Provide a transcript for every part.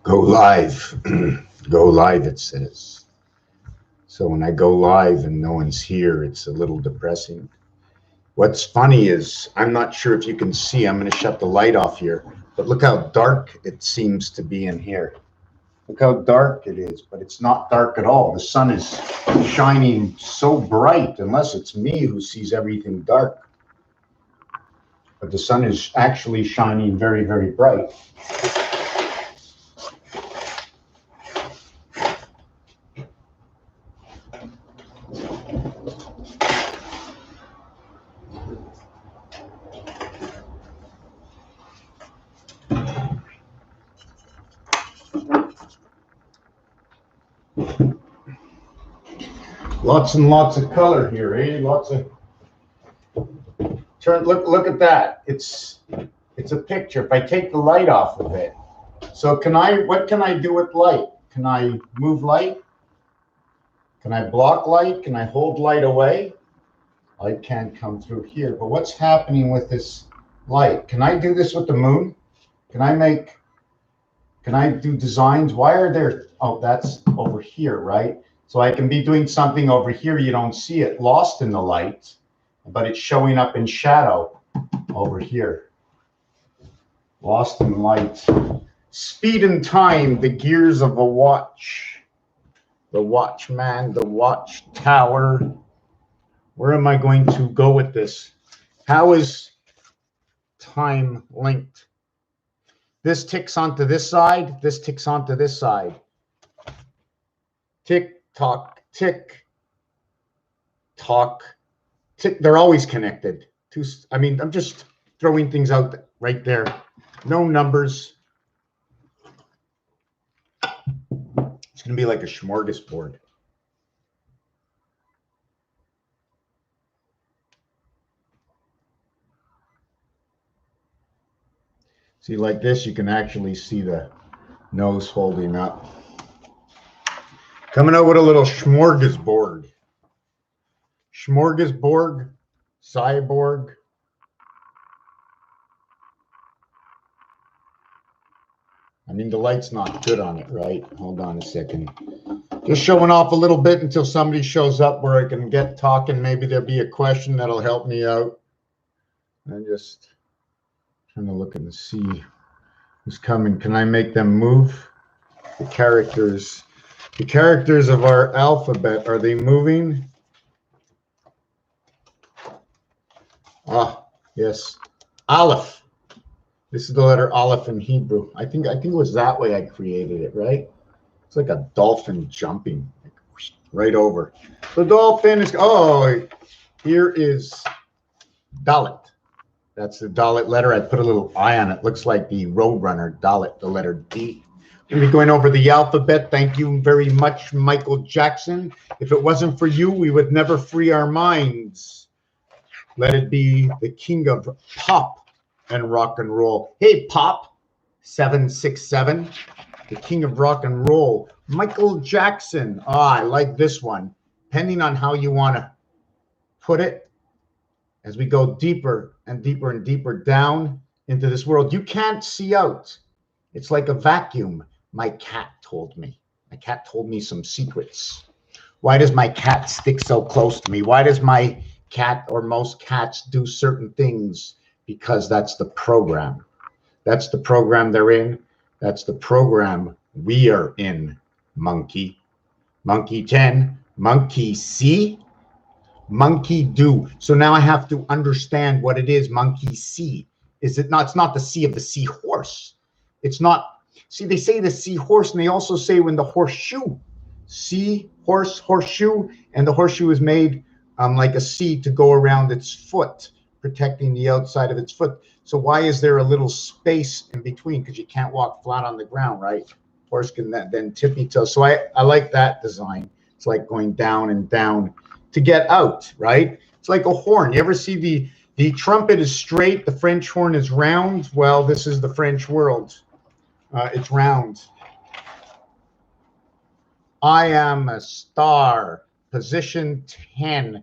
Go live. Go live, it says. So when I go live and no one's here, it's a little depressing. What's funny is, I'm not sure if you can see, I'm going to shut the light off here, but look how dark it seems to be in here. Look how dark it is, but it's not dark at all. The sun is shining so bright, unless it's me who sees everything dark. But the sun is actually shining very, very bright. Lots and lots of color here, eh? Lots of look at that. It's a picture. If I take the light off of it, so what can I do with light? Can I move light? Can I block light? Can I hold light away? Light can't come through here. But what's happening with this light? Can I do this with the moon? Can I do designs? Why are there, oh, that's over here, right? So I can be doing something over here, you don't see it, lost in the light, but it's showing up in shadow over here. Lost in light. Speed and time, the gears of a watch. The watchman, the watchtower. Where am I going to go with this? How is time linked? This ticks onto this side, this ticks onto this side. Tick, tock, tick, tock, tick. They're always connected. I mean, I'm just throwing things out right there. No numbers. It's going to be like a smorgasbord. See, like this, you can actually see the nose holding up. Coming out with a little smorgasbord. Smorgasbord, cyborg. I mean, the light's not good on it, right? Hold on a second. Just showing off a little bit until somebody shows up where I can get talking. Maybe there'll be a question that'll help me out. I'm just trying to look and see who's coming. Can I make them move? The characters. The characters of our alphabet, are they moving? Ah, yes. Aleph. This is the letter Aleph in Hebrew. I think it was that way I created it, right? It's like a dolphin jumping like right over. The dolphin is, oh, here is Dalet. That's the Dalet letter. I put a little I on it. Looks like the Roadrunner, Dalet, the letter D. Going to be going over the alphabet. Thank you very much, Michael Jackson. If it wasn't for you, we would never free our minds. Let it be the king of pop and rock and roll. Hey, Pop 767, the king of rock and roll. Michael Jackson. I like this one. Depending on how you want to put it, as we go deeper and deeper and deeper down into this world, you can't see out. It's like a vacuum. My cat told me. My cat told me some secrets. Why does my cat stick so close to me? Why does my cat or most cats do certain things? Because that's the program. That's the program they're in. That's the program we are in, monkey. Monkey 10, monkey see, monkey do. So now I have to understand what it is, monkey see. Is it not? It's not the C of the seahorse. It's not. See, they say the seahorse, and they also say when the horseshoe, seahorse, horseshoe, and the horseshoe is made like a C to go around its foot, protecting the outside of its foot. So why is there a little space in between? Because you can't walk flat on the ground, right? Horse can then tippy toe. So I like that design. It's like going down and down to get out, right? It's like a horn. You ever see the trumpet is straight, the French horn is round? Well, this is the French world. It's round. I am a star, position 10.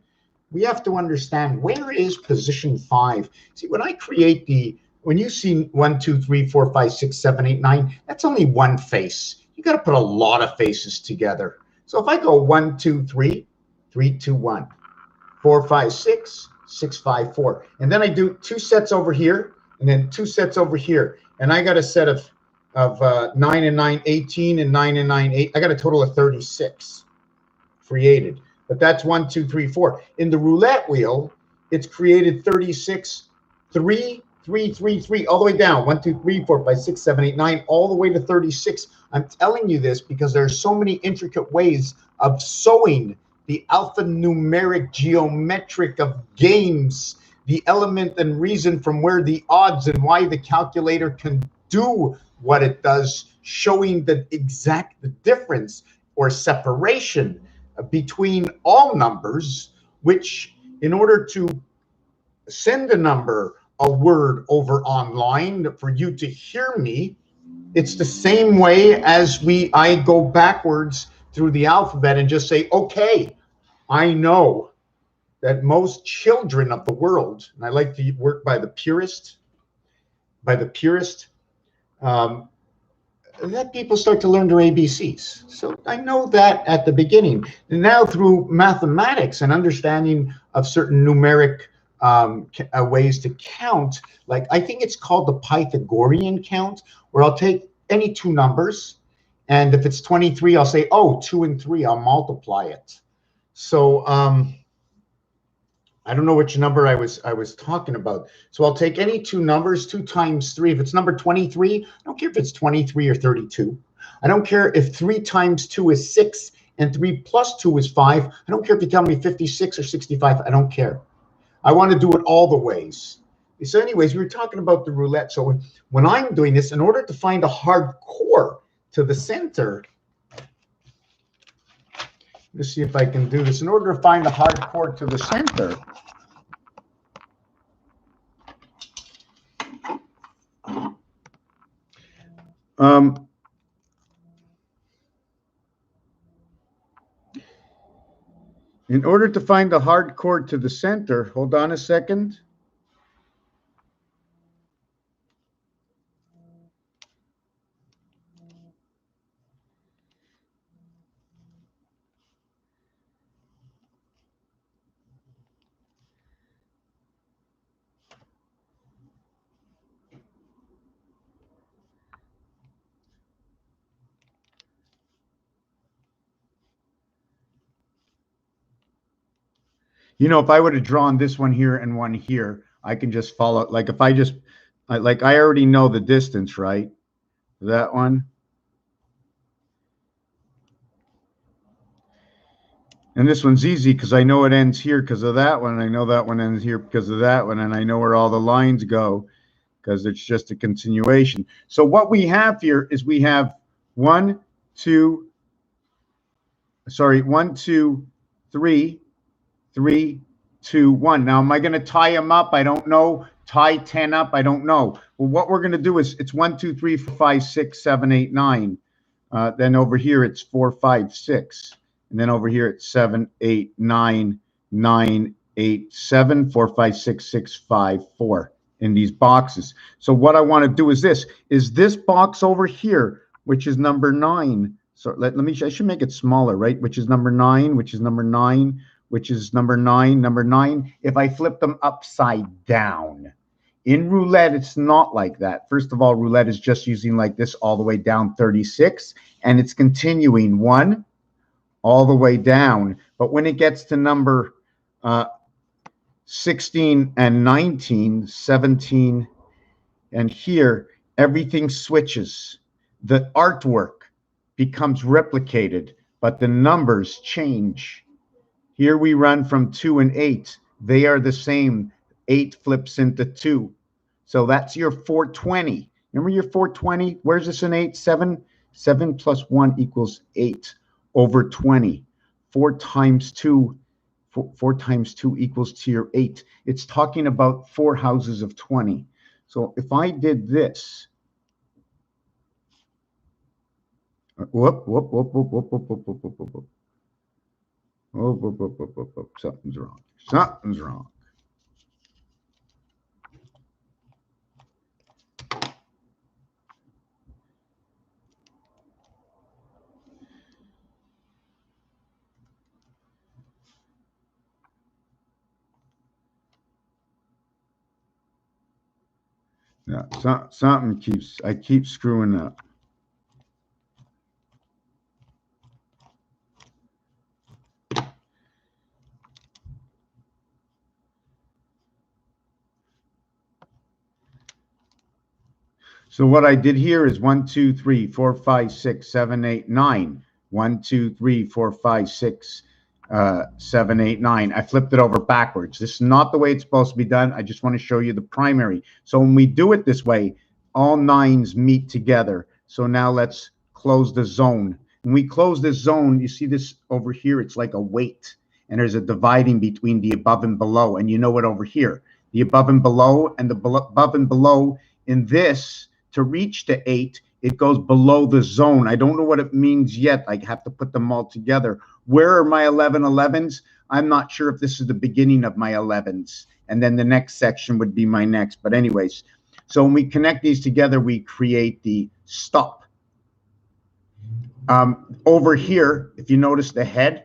We have to understand, where is position 5? See, when I create the when you see 1, 2, 3, 4, 5, 6, 7, 8, 9, that's only one face. You got to put a lot of faces together. So if I go 1, 2, 3, 3, 2, 1, 4, 5, 6, 6, 5, 4, and then I do 2 sets over here, and then 2 sets over here, and I got a set of 9 and 9, 18, and 9 and 9, 8. I got a total of 36 created. But that's 1, 2, 3, 4. In the roulette wheel, it's created 36, 3, 3, 3, 3, all the way down. 1, 2, 3, 4, 5, 6, 7, 8, 9, all the way to 36. I'm telling you this because there are so many intricate ways of sewing the alphanumeric geometric of games, the element and reason from where the odds and why the calculator can do what it does, showing the exact difference or separation between all numbers, which in order to send a number, a word over online for you to hear me, it's the same way as I go backwards through the alphabet and just say, okay, I know that most children of the world, and I like to work by the purist, that people start to learn their ABCs. So I know that at the beginning. And now through mathematics and understanding of certain numeric ways to count, like I think it's called the Pythagorean count, where I'll take any 2 numbers, and if it's 23, I'll say, oh, 2 and 3, I'll multiply it. So I don't know which number I was talking about. So I'll take any 2 numbers, 2 times 3. If it's number 23, I don't care if it's 23 or 32. I don't care if 3 times 2 is 6 and 3 plus 2 is 5. I don't care if you tell me 56 or 65. I don't care. I want to do it all the ways. So anyways, we were talking about the roulette. So when I'm doing this, in order to find a hard core to the center, let's see if I can do this. In order to find a hard core to the center, in order to find the hard chord to the center, hold on a second. You know, if I would have drawn this one here and one here, I can just follow. Like if I just, like I already know the distance, right? That one. And this one's easy because I know it ends here because of that one. I know that one ends here because of that one. And I know where all the lines go because it's just a continuation. So what we have here is we have 1, 2, 3, 3, 2, 1. Now, am I going to tie them up? I don't know. Tie 10 up? I don't know. Well, what we're going to do is it's 1, 2, 3, 4, 5, 6, 7, 8, 9. Then over here it's 4, 5, 6. And then over here it's 7, 8, 9, 9, 8, 7, 4, 5, 6, 6, 5, 4 in these boxes. So what I want to do is this box over here, which is number 9. So I should make it smaller, right? Which is number 9, which is number 9, which is number 9, number 9. If I flip them upside down. In roulette, it's not like that. First of all, roulette is just using like this all the way down 36, and it's continuing 1 all the way down. But when it gets to number 16 and 19, 17, and here, everything switches. The artwork becomes replicated, but the numbers change. Here we run from 2 and 8. They are the same. 8 flips into 2. So that's your 420. Remember your 420? Where's this in 8? 7? 7 plus 1 equals 8 over 20. 4 times 2 equals to your 8. It's talking about 4 houses of 20. So if I did this, something's wrong. Something's wrong. Yeah, something keeps, I keep screwing up. So what I did here is 1, 2, 3, 4, 5, 6, 7, 8, 9. 1, 2, 3, 4, 5, 6, 7, 8, 9. I flipped it over backwards. This is not the way it's supposed to be done. I just want to show you the primary. So when we do it this way, all nines meet together. So now let's close the zone. When we close this zone, you see this over here, it's like a weight. And there's a dividing between the above and below. And you know what over here? The above and below, and the above and below in this, to reach the 8, it goes below the zone. I don't know what it means yet. I have to put them all together. Where are my 11/11s? I'm not sure if this is the beginning of my 11s. And then the next section would be my next. But anyways, so when we connect these together, we create the stop. Over here, if you notice the head,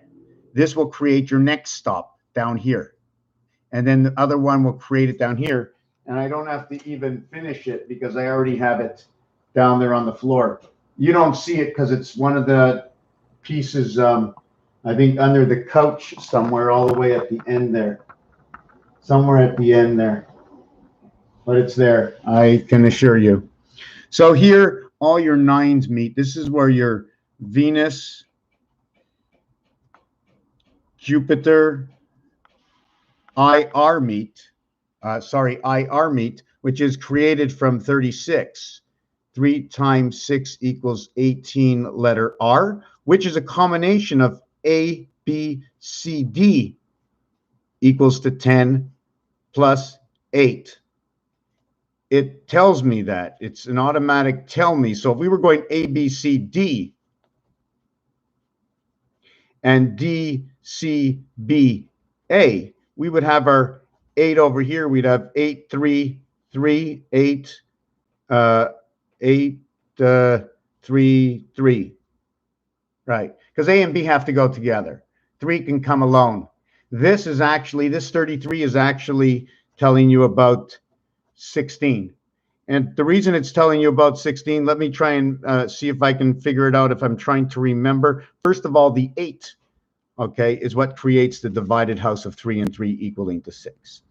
this will create your next stop down here. And then the other one will create it down here. And I don't have to even finish it because I already have it down there on the floor. You don't see it because it's one of the pieces, I think, under the couch somewhere, all the way at the end there. Somewhere at the end there. But it's there, I can assure you. So here, all your nines meet. This is where your Venus, Jupiter, IR meet. IR meet, which is created from 36. 3 times 6 equals 18 letter R, which is a combination of A, B, C, D equals to 10 plus 8. It tells me that. It's an automatic tell me. So if we were going A, B, C, D and D, C, B, A, we would have our 8 over here. We'd have 8, 3, 3, 8, 8, 3, 3. Right. Because A and B have to go together. 3 can come alone. This is actually, this 33 is actually telling you about 16. And the reason it's telling you about 16, let me try and see if I can figure it out if I'm trying to remember. First of all, the 8, okay, is what creates the divided house of 3 and 3 equaling to 6.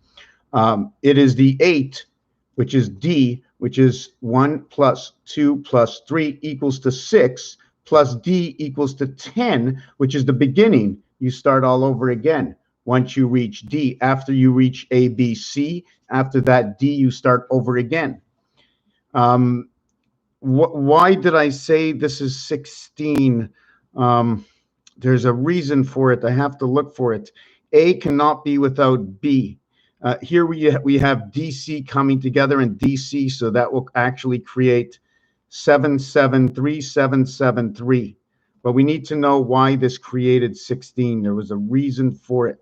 It is the 8, which is D, which is 1 plus 2 plus 3 equals to 6, plus D equals to 10, which is the beginning. You start all over again. Once you reach D, after you reach A, B, C, after that D, you start over again. Why did I say this is 16? There's a reason for it. I have to look for it. A cannot be without B. Here we have DC coming together in DC, so that will actually create 773,773. But we need to know why this created 16. There was a reason for it.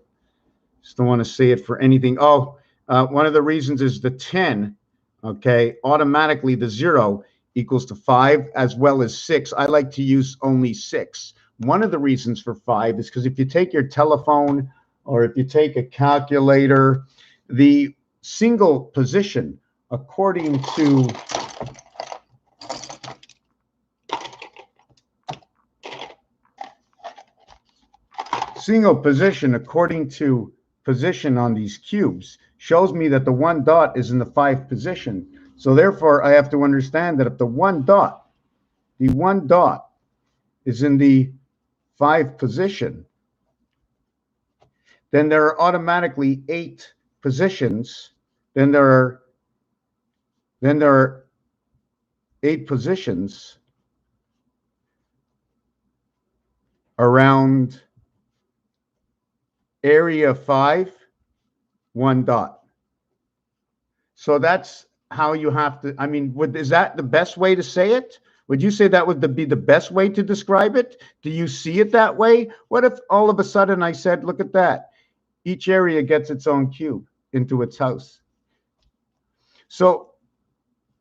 Just don't want to say it for anything. Oh, one of the reasons is the 10. Okay, automatically the 0 equals to 5 as well as 6. I like to use only 6. One of the reasons for 5 is because if you take your telephone or if you take a calculator, the single position according to position on these cubes shows me that the 1 dot is in the 5th position. So therefore, I have to understand that if the 1 dot is in the 5th position, then there are automatically 8 positions. Then there are 8 positions around area 5, 1 dot. So that's how you have to, I mean, is that the best way to say it? Would you say that would be the best way to describe it? Do you see it that way? What if all of a sudden I said, look at that. Each area gets its own cube into its house. So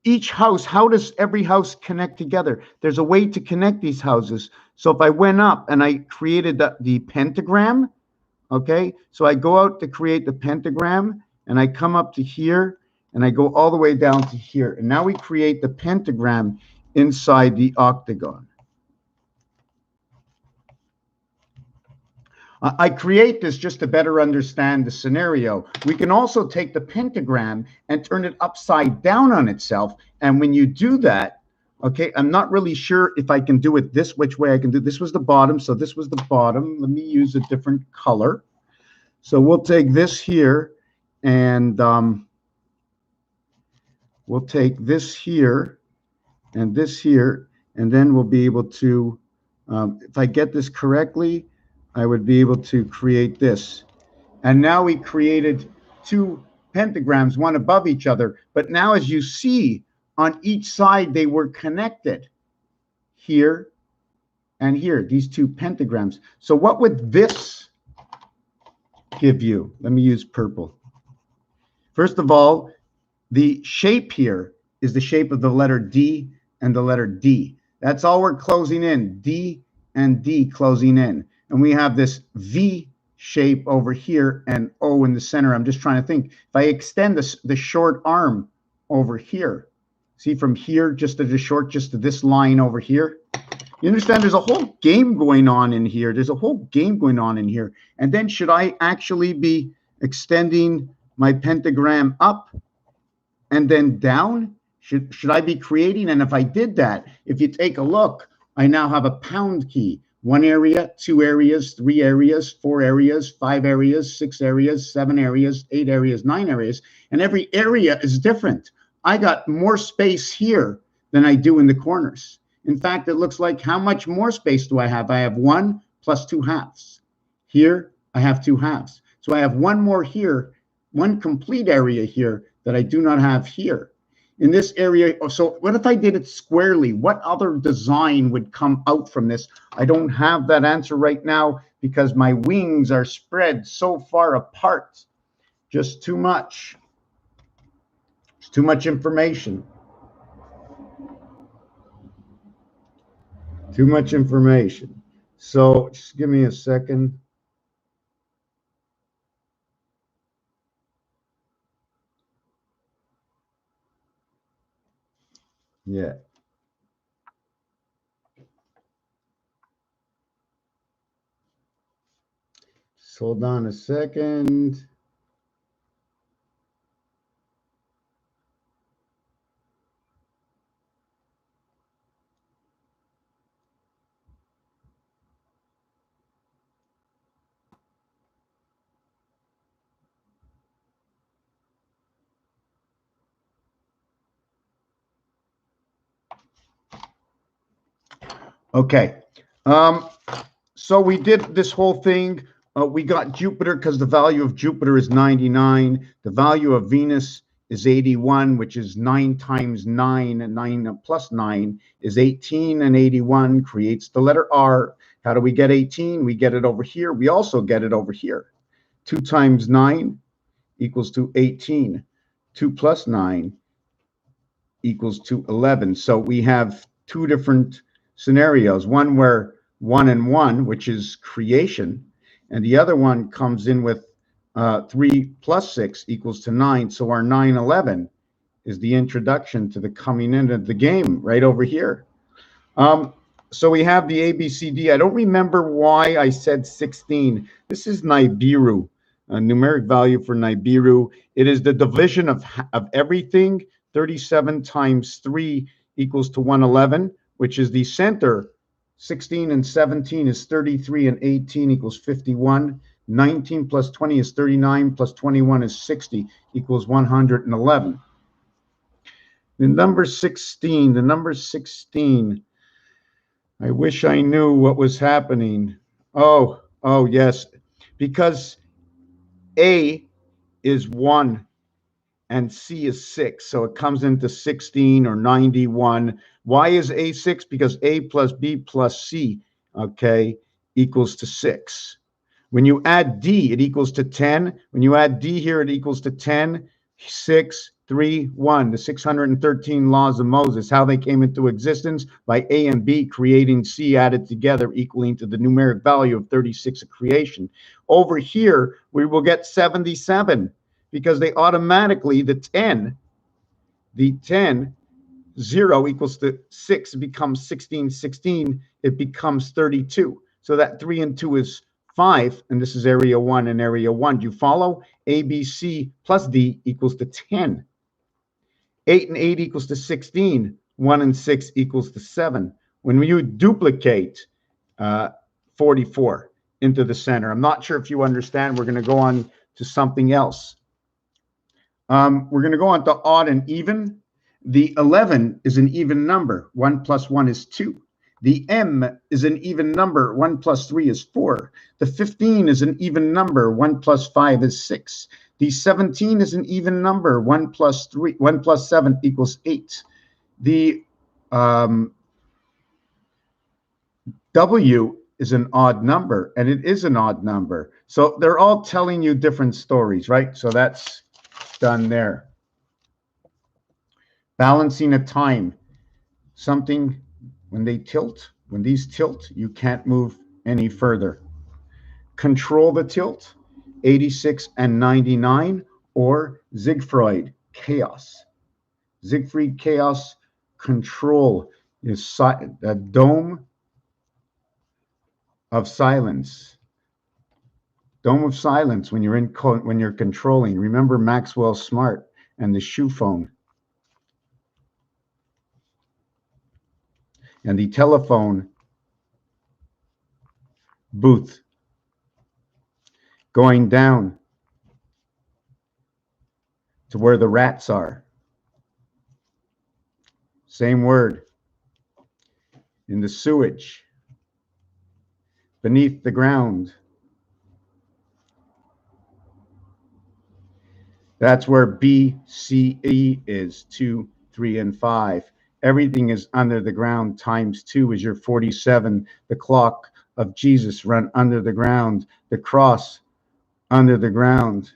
each house, how does every house connect together? There's a way to connect these houses. So if I went up and I created the pentagram, okay, so I go out to create the pentagram and I come up to here and I go all the way down to here. And now we create the pentagram inside the octagon. I create this just to better understand the scenario. We can also take the pentagram and turn it upside down on itself. And when you do that, okay, I'm not really sure if I can do it this which way I can do. This was the bottom, so this was the bottom. Let me use a different color. So we'll take this here, and we'll take this here, and this here, and then we'll be able to, if I get this correctly, I would be able to create this. And now we created two pentagrams, one above each other. But now, as you see, on each side, they were connected here and here, these two pentagrams. So what would this give you? Let me use purple. First of all, the shape here is the shape of the letter D and the letter D. That's all we're closing in, D and D closing in. And we have this V shape over here and O in the center. I'm just trying to think. If I extend the short arm over here, see from here just to the short, just to this line over here. You understand there's a whole game going on in here. There's a whole game going on in here. And then should I actually be extending my pentagram up and then down? Should I be creating? And if I did that, if you take a look, I now have a pound key. 1 area, 2 areas, 3 areas, 4 areas, 5 areas, 6 areas, 7 areas, 8 areas, 9 areas, and every area is different. I got more space here than I do in the corners. In fact, it looks like how much more space do I have? I have 1 plus 2 halves. Here, I have 2 halves. So I have 1 more here, 1 complete area here that I do not have here. In this area, so what if I did it squarely? What other design would come out from this? I don't have that answer right now because my wings are spread so far apart. Just too much. It's too much information. Too much information. So just give me a second. Yeah. Just hold on a second. Okay. So we did this whole thing. We got Jupiter because the value of Jupiter is 99. The value of Venus is 81, which is 9 times 9, and 9 plus 9 is 18, and 81 creates the letter R. How do we get 18? We get it over here. We also get it over here. 2 times 9 equals to 18. 2 plus 9 equals to 11. So we have 2 different scenarios. One where 1 and 1, which is creation, and the other one comes in with 3 plus 6 equals to 9. So our 9/11 is the introduction to the coming into the game right over here. So we have the ABCD. I don't remember why I said 16. This is Nibiru, a numeric value for Nibiru. It is the division of everything. 37 times 3 equals to 111, which is the center. 16 and 17 is 33, and 18 equals 51. 19 plus 20 is 39, plus 21 is 60, equals 111. The number 16, I wish I knew what was happening. Oh, yes, because A is 1 and C is 6, so it comes into 16 or 91. Why is A 6? Because A plus B plus C, okay, equals to 6. When you add D, it equals to 10. When you add D here, it equals to 10, 6, 3, 1. The 613 laws of Moses, how they came into existence by A and B creating C added together, equaling to the numeric value of 36 of creation. Over here, we will get 77 because they automatically, the 10 The 10, 0 equals to 6 becomes 16. 16, it becomes 32. So that 3 and 2 is 5, and this is area 1 and area 1. Do you follow? A, B, C plus D equals to 10. 8 and 8 equals to 16. 1 and 6 equals to 7. When you duplicate 44 into the center, I'm not sure if you understand. We're going to go on to something else. We're going to go on to odd and even. The 11 is an even number. 1 plus 1 is 2. The M is an even number. 1 plus 3 is 4. The 15 is an even number. 1 plus 5 is 6. The 17 is an even number. 1 plus 7 equals 8. The W is an odd number, and it is an odd number. So they're all telling you different stories, right? So that's done there. Balancing a time. Something, when they tilt, when these tilt, you can't move any further. Control the tilt, 86 and 99, or Siegfried, chaos. Siegfried, chaos, control is a dome of silence. Dome of silence when you're when you're controlling. Remember Maxwell Smart and the shoe phone. And the telephone booth. Going down to where the rats are. Same word. In the sewage. Beneath the ground. That's where B, C, E is, 2, 3, and 5. Everything is under the ground. Times 2 is your 47. The clock of Jesus run under the ground. The cross under the ground.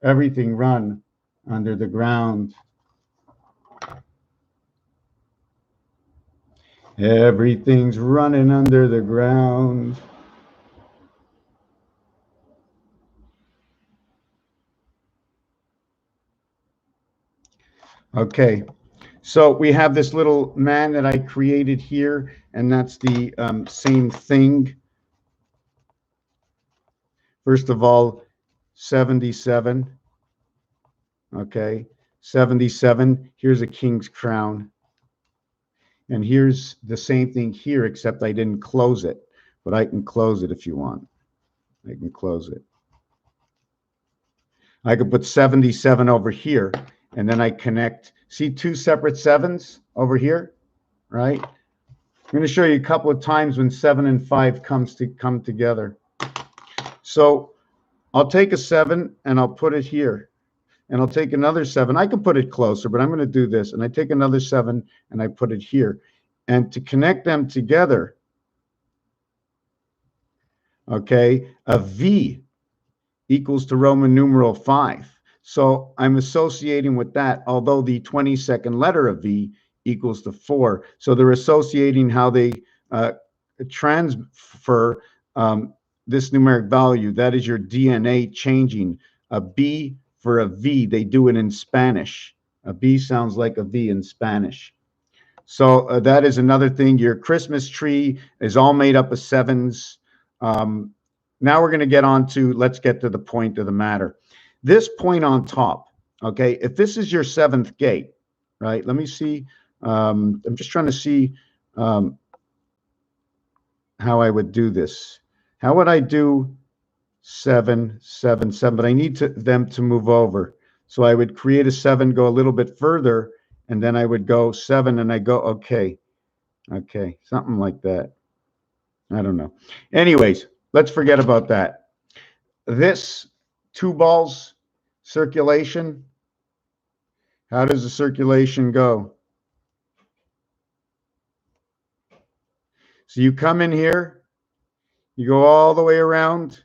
Everything run under the ground. Everything's running under the ground. Okay, so we have this little man that I created here, and that's the same thing. First of all, 77. Okay, 77. Here's a king's crown. And here's the same thing here, except I didn't close it. But I can close it if you want. I can close it. I could put 77 over here, and then I connect. See 2 separate 7s over here, right? I'm going to show you a couple of times when 7 and 5 come together. So I'll take a 7 and I'll put it here. And I'll take another 7. I can put it closer, but I'm going to do this. And I take another 7 and I put it here. And to connect them together, okay, a V equals to Roman numeral 5. So I'm associating with that, although the 22nd letter of V equals to 4. So they're associating how they transfer this numeric value. That is your DNA changing. A B for a V, they do it in Spanish. A B sounds like a V in Spanish. So that is another thing. Your Christmas tree is all made up of 7s. Now we're going to get on to, let's get to the point of the matter. This point on top, okay, if this is your 7th gate, right, let me see. I'm just trying to see how I would do this. How would I do 7, 7, 7? But I need them to move over. So I would create a 7, go a little bit further, and then I would go 7, and I go, okay, something like that. I don't know. Anyways, let's forget about that. This 2 balls circulation, how does the circulation go? So you come in here, you go all the way around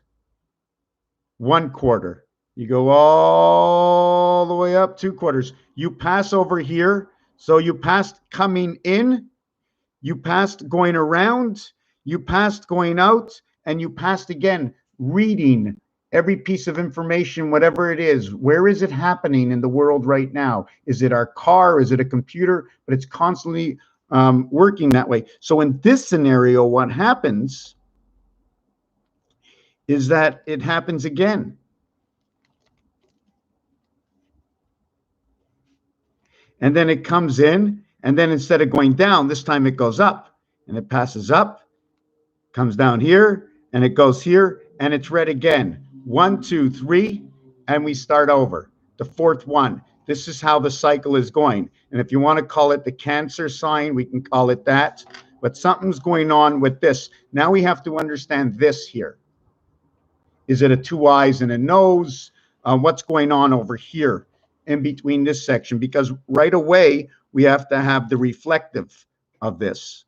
1/4. You go all the way up 2/4. You pass over here. So you passed coming in, you passed going around, you passed going out, and you passed again reading every piece of information, whatever it is, where is it happening in the world right now? Is it our car? Is it a computer? But it's constantly working that way. So in this scenario, what happens is that it happens again. And then it comes in, and then instead of going down, this time it goes up, and it passes up, comes down here, and it goes here, and it's read again. 1, 2, 3, and we start over. The fourth one. This is how the cycle is going. And if you want to call it the Cancer sign, we can call it that. But something's going on with this. Now we have to understand this here. Is it a 2 eyes and a nose? What's going on over here in between this section? Because right away, we have to have the reflective of this.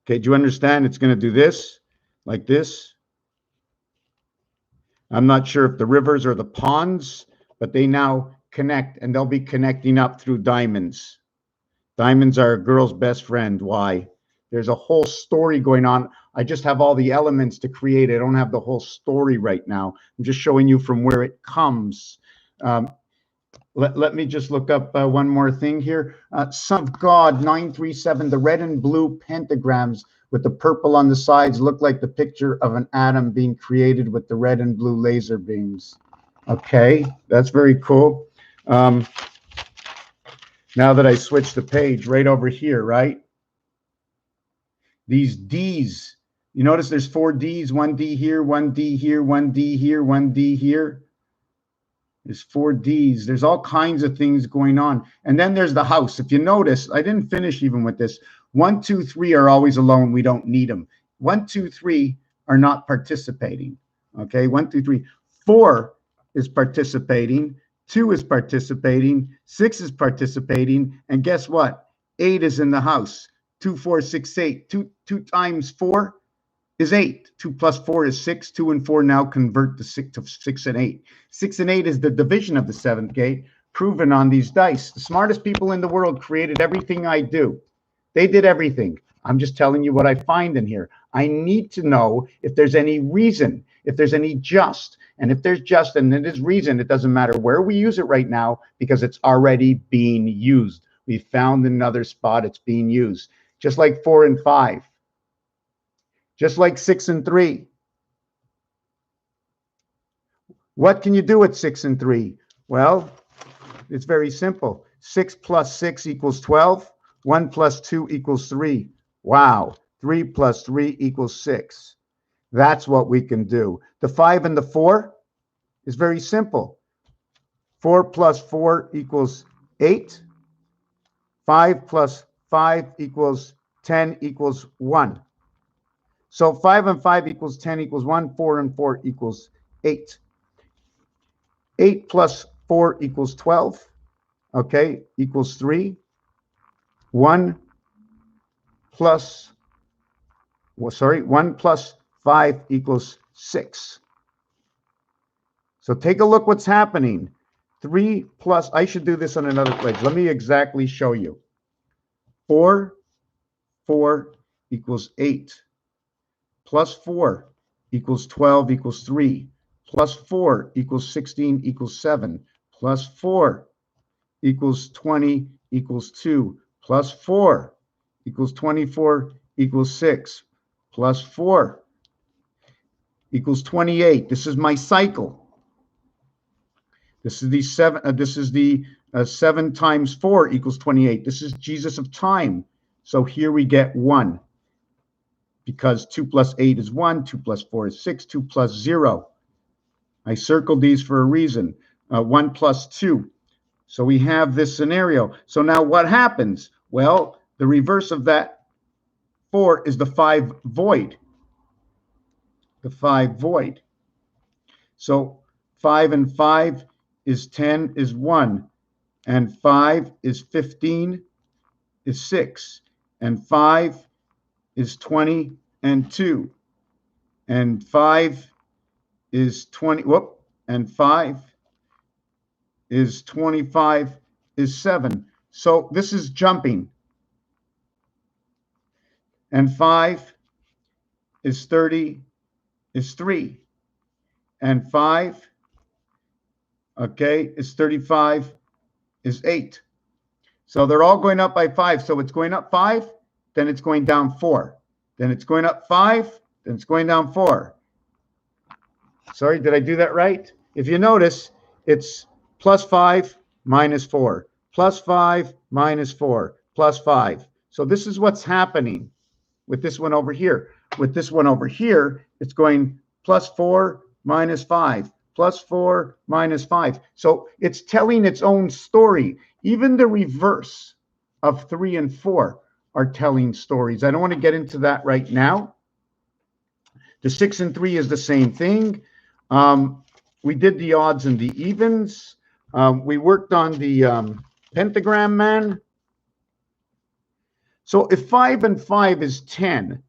Okay, do you understand? It's going to do this, like this. I'm not sure if the rivers or the ponds, but they now connect, and they'll be connecting up through diamonds. Diamonds are a girl's best friend. Why? There's a whole story going on. I just have all the elements to create it. I don't have the whole story right now. I'm just showing you from where it comes. Let me just look up one more thing here. Son of God, 937, the red and blue pentagrams with the purple on the sides look like the picture of an atom being created with the red and blue laser beams. Okay, that's very cool. Now that I switched the page right over here, right? These D's, you notice there's 4 D's, 1 D here, 1 D here, 1 D here, 1 D here. There's 4 D's. There's all kinds of things going on. And then there's the house. If you notice, I didn't finish even with this. 1, 2, 3 are always alone. We don't need them. 1, 2, 3 are not participating. Okay, 1, 2, 3. 4 is participating. 2 is participating. 6 is participating. And guess what? 8 is in the house. 2, 4, 6, 8. 2 times 4 is 8. 2 plus 4 is 6. 2 and 4 now convert to 6 and 8. 6 and 8 is the division of the 7th gate, proven on these dice. The smartest people in the world created everything I do. They did everything. I'm just telling you what I find in here. I need to know if there's any reason, if there's any just. And if there's just and there's reason, it doesn't matter where we use it right now because it's already being used. We found another spot it's being used. Just like 4 and 5. Just like 6 and 3. What can you do with 6 and 3? Well, it's very simple. 6 plus 6 equals 12. 1 plus 2 equals 3. Wow. 3 plus 3 equals 6. That's what we can do. The 5 and the 4 is very simple. 4 plus 4 equals 8. 5 plus 5 equals 10 equals 1. So 5 and 5 equals 10 equals 1. 4 and 4 equals 8. 8 plus 4 equals 12. Okay, equals 3. 1 plus 5 equals 6. So take a look what's happening. 3 plus, I should do this on another page. Let me exactly show you. 4 equals 8. Plus 4 equals 12 equals 3. Plus 4 equals 16 equals 7. Plus 4 equals 20 equals 2. Plus 4 equals 24 equals 6. Plus 4 equals 28. This is my cycle. This is the 7. This is the 7 times 4 equals 28. This is Jesus of time. So here we get 1. Because 2 plus 8 is 1. 2 plus 4 is 6. 2 plus 0. I circled these for a reason. 1 plus 2. So we have this scenario. So now what happens? Well, the reverse of that 4 is the 5 void. The 5 void. So 5 and 5 is 10 is 1. And 5 is 15 is 6. And 5 is 20 and 2. And 5 is 20. Whoop. And 5 is 25 is 7. So this is jumping. And 5 is 30 is 3. And 5, okay, is 35 is 8. So they're all going up by 5. So it's going up 5, then it's going down 4. Then it's going up 5, then it's going down 4. Sorry, did I do that right? If you notice, it's plus 5 minus 4, plus 5 minus 4, plus 5. So this is what's happening with this one over here. With this one over here, it's going plus 4 minus 5, plus 4 minus 5. So it's telling its own story. Even the reverse of 3 and 4 are telling stories. I don't want to get into that right now. The 6 and 3 is the same thing. We did the odds and the evens. We worked on the pentagram man. So if 5 and 5 is 10,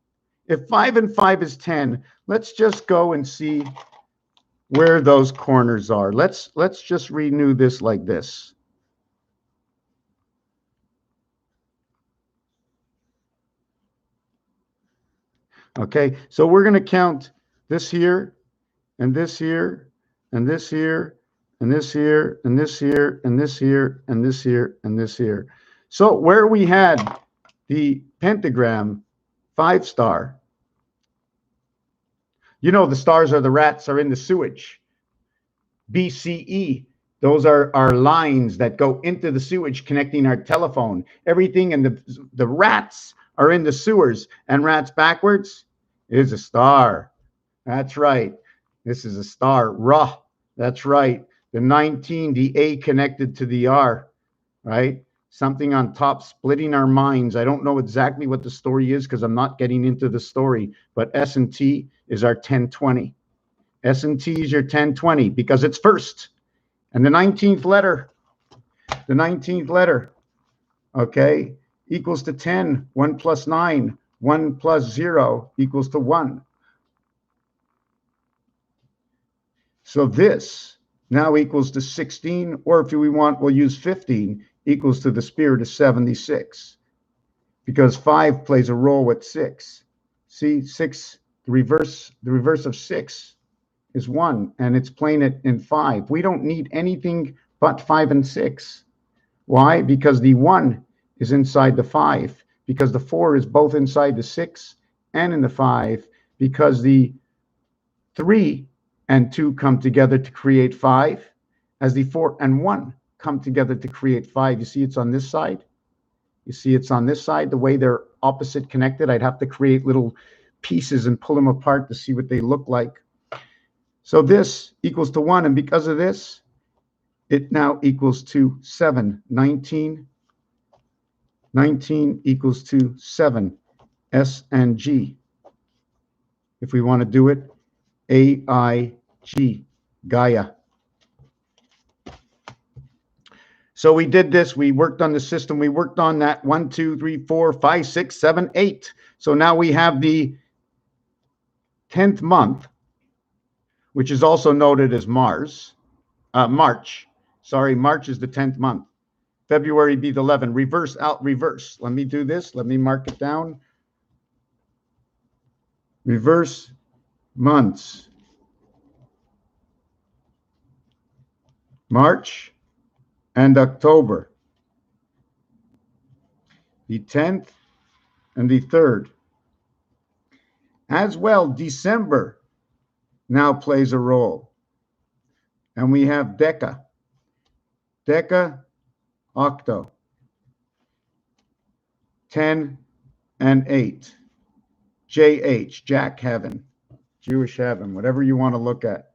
if 5 and 5 is 10, let's just go and see where those corners are. Let's just renew this like this. Okay, so we're going to count this here, and this here, and this here, and this here, and this here, and this here, and this here, and this here. So where we had the pentagram 5 star, you know, the stars are the rats are in the sewage. BCE, those are our lines that go into the sewage connecting our telephone. Everything, and the rats are in the sewers, and rats backwards is a star. That's right. This is a star. Ra. That's right. The 19, the A connected to the R, right? Something on top splitting our minds. I don't know exactly what the story is because I'm not getting into the story, but S and T is our 1020. S and T is your 1020 because it's first. And the 19th letter, okay, equals to 10. 1 plus 9, 1 plus 0 equals to 1. So this now equals to 16, or if we want, we'll use 15, equals to the spirit of 76. Because 5 plays a role with 6. See, 6, the reverse of 6 is 1, and it's playing it in 5. We don't need anything but 5 and 6. Why? Because the 1 is inside the 5, because the 4 is both inside the 6 and in the 5, because the 3 and 2 come together to create 5, as the 4 and 1 come together to create 5. You see it's on this side? You see it's on this side? The way they're opposite connected, I'd have to create little pieces and pull them apart to see what they look like. So this equals to 1, and because of this, it now equals to 7. 19 equals to 7. S and G. If we want to do it, AIG, Gaia. So we did this. We worked on the system. We worked on that 1, 2, 3, 4, 5, 6, 7, 8. So now we have the 10th month, which is also noted as March. Sorry, March is the 10th month. February be the 11th. Reverse out, reverse. Let me do this. Let me mark it down. Reverse months. March and October. The 10th and the 3rd. As well, December now plays a role. And we have Deca. Deca, Octo. 10 and 8. JH, Jack Heaven, Jewish Heaven, whatever you want to look at.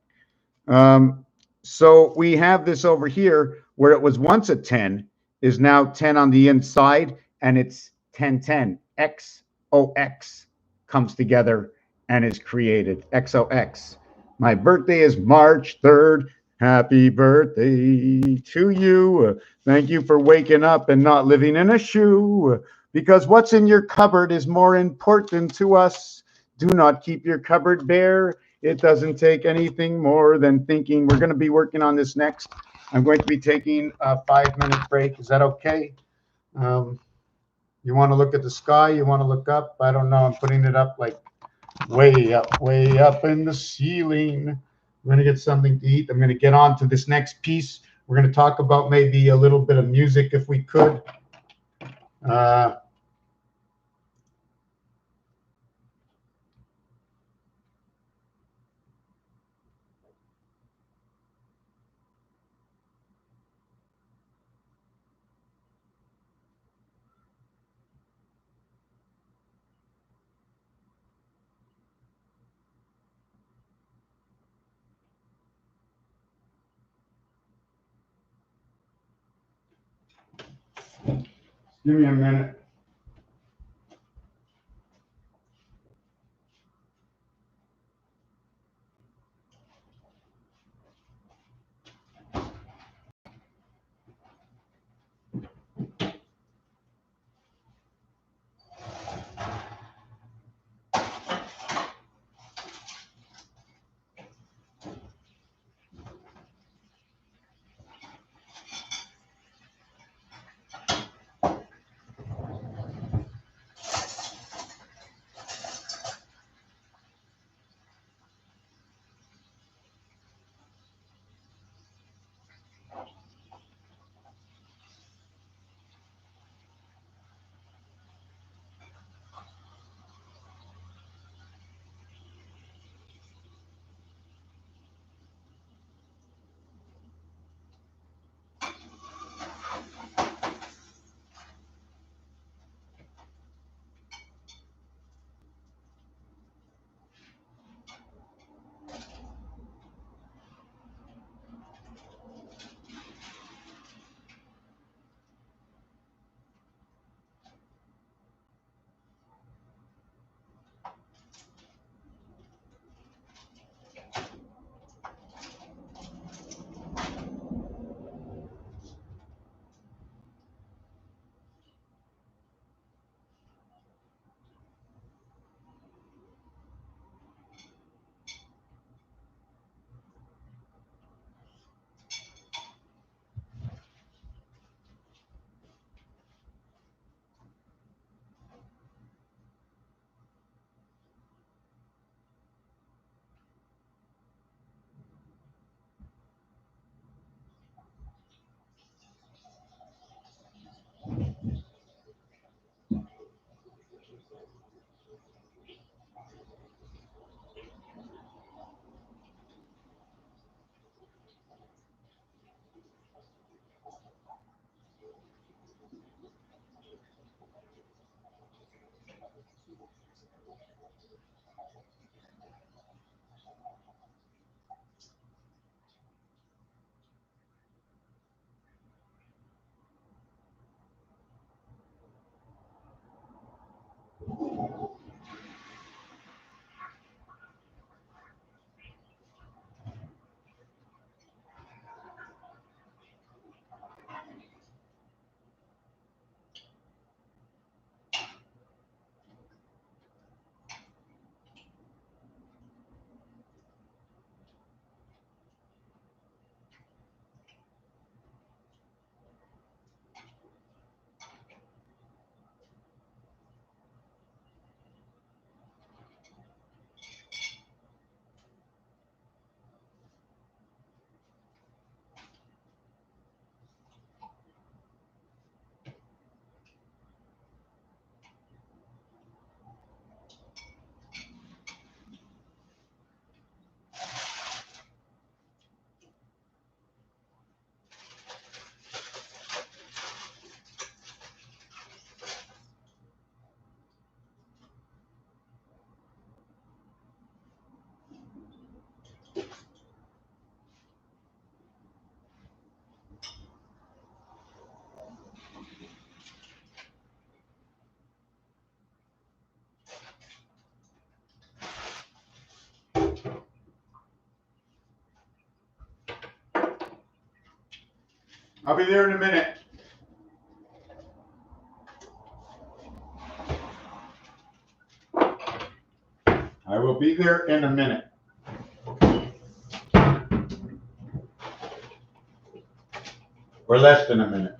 So we have this over here where it was once a 10, is now 10 on the inside, and it's 1010. XOX comes together and is created. XOX. My birthday is March 3rd. Happy birthday to you. Thank you for waking up and not living in a shoe, because what's in your cupboard is more important to us. Do not keep your cupboard bare. It doesn't take anything more than thinking. We're going to be working on this next. I'm going to be taking a 5-minute break. Is that okay? You want to look at the sky? You want to look up? I don't know. I'm putting it up like way up in the ceiling. We're going to get something to eat. I'm going to get on to this next piece. We're going to talk about maybe a little bit of music if we could. Give me a minute. I'll be there in a minute. I will be there in a minute. Or less than a minute.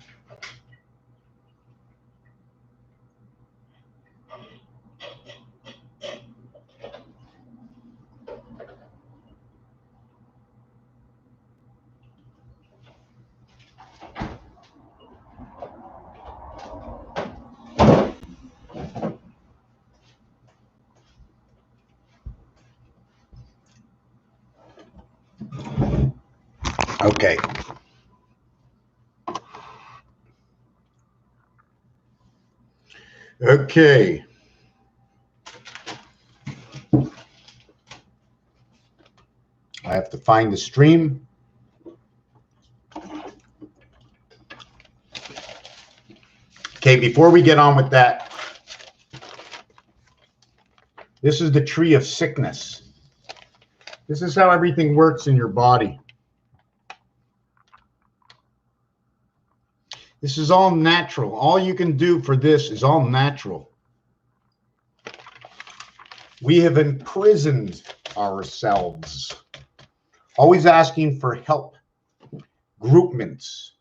Okay. Okay. I have to find the stream. Okay, before we get on with that, this is the tree of sickness. This is how everything works in your body. This is all natural. All you can do for this is all natural. We have imprisoned ourselves, always asking for help, groupments.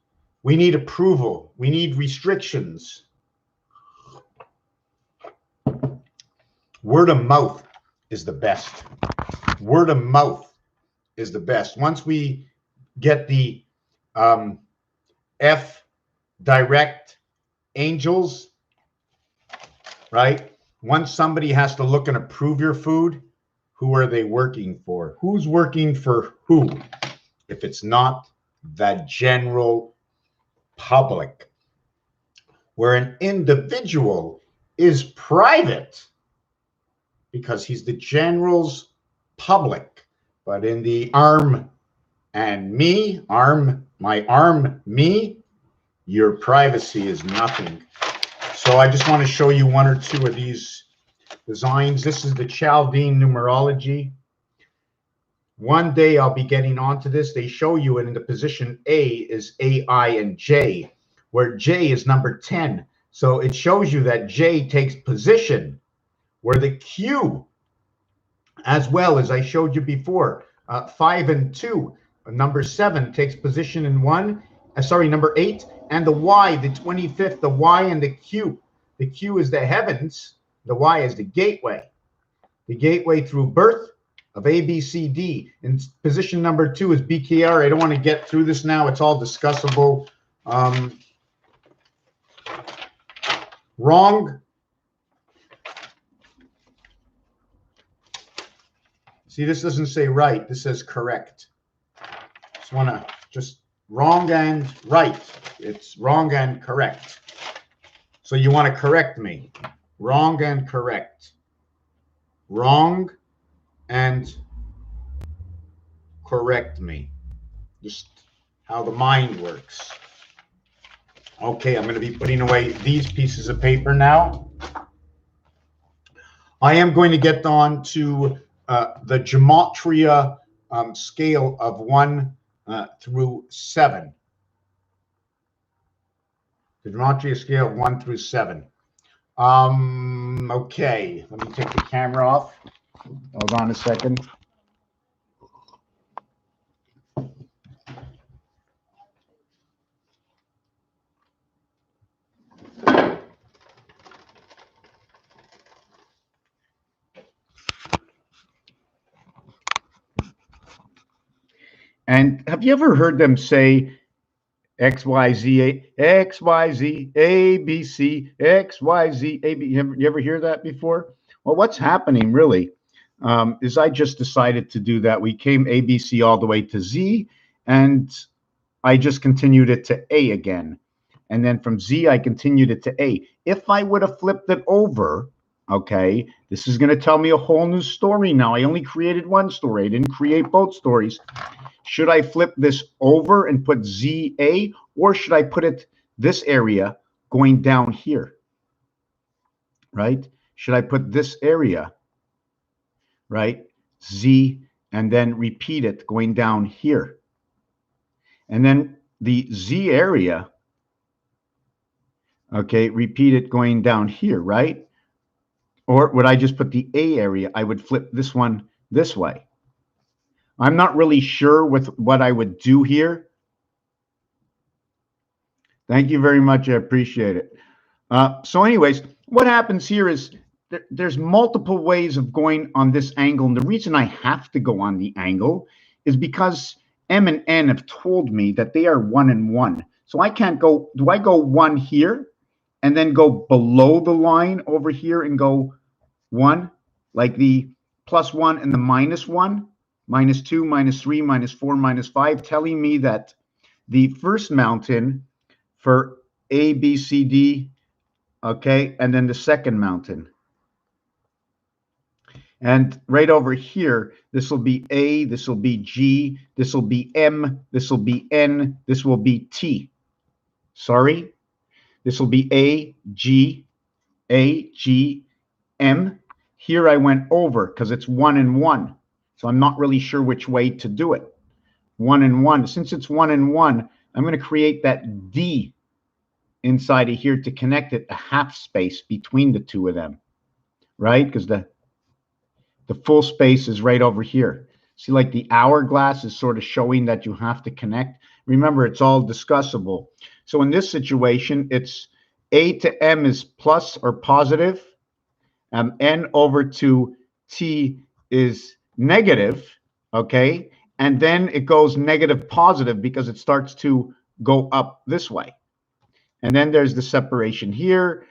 We need approval. We need restrictions. Word of mouth is the best. Word of mouth is the best. Once we get the F direct angels, right? Once somebody has to look and approve your food, who are they working for? Who's working for who? If it's not the general public, where an individual is private because he's the general's public. But in the arm and me, me, your privacy is nothing. So I just want to show you one or two of these designs. This is the Chaldean numerology. One day I'll be getting onto this. They show you it in the position A is AI and J, where J is number 10. So it shows you that J takes position where the Q, as well as I showed you before, 5 and 2, number 7 takes position in 1, number 8, and the Y, the 25th, the Y and the Q. The Q is the heavens, the Y is the gateway through birth of A, B, C, D. And position number 2 is BKR. I don't want to get through this now. It's all discussable. Wrong. See, this doesn't say right. This says correct. Just wrong and right. It's wrong and correct. So you want to correct me. Wrong and correct. Wrong and correct me. Just how the mind works. Okay, I'm going to be putting away these pieces of paper now. I am going to get on to the gematria scale of 1 through 7. The gematria scale of 1 through 7. Okay, let me take the camera off. Hold on a second. And have you ever heard them say X, Y, Z, X, Y, Z, A, B, C, X, Y, Z, A, B? You ever hear that before? Well, what's happening really is I just decided to do that. We came A, B, C all the way to Z, and I just continued it to A again. And then from Z, I continued it to A. If I would have flipped it over, okay, this is going to tell me a whole new story now. I only created one story. I didn't create both stories. Should I flip this over and put ZA, or should I put it this area going down here, right? Should I put this area, right, Z, and then repeat it going down here? And then the Z area, okay, repeat it going down here, right? Or would I just put the A area? I would flip this one this way. I'm not really sure with what I would do here. Thank you very much. I appreciate it. So anyways, what happens here is there's multiple ways of going on this angle. And the reason I have to go on the angle is because M and N have told me that they are 1 and 1. So I can't go, do I go 1 here and then go below the line over here and go 1, like the +1 and the -1, -2, -3, -4, -5, telling me that the first mountain for A, B, C, D, okay, and then the second mountain. And right over here, this will be A, this will be G, this will be M, this will be N, this will be T. Sorry, this will be A, G, M. Here I went over because it's 1 and 1. So I'm not really sure which way to do it. 1 and 1. Since it's 1 and 1, I'm going to create that D inside of here to connect it, a half space between the two of them, right? Because the full space is right over here. See, like the hourglass is sort of showing that you have to connect. Remember, it's all discussable. So in this situation, it's A to M is plus or positive. N over to T is negative, okay? And then it goes negative positive because it starts to go up this way. And then there's the separation here.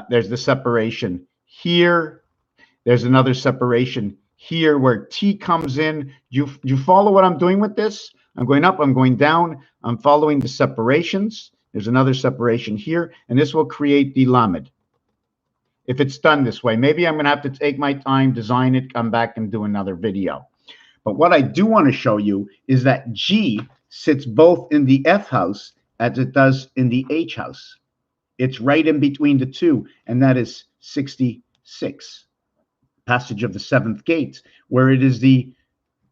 There's the separation here. There's another separation here where T comes in. You follow what I'm doing with this? I'm going up, I'm going down. I'm following the separations. There's another separation here, and this will create the lamed. If it's done this way, maybe I'm going to have to take my time, design it, come back and do another video. But what I do want to show you is that G sits both in the F house as it does in the H house. It's right in between the two, and that is 66. Passage of the 7th gate, where it is the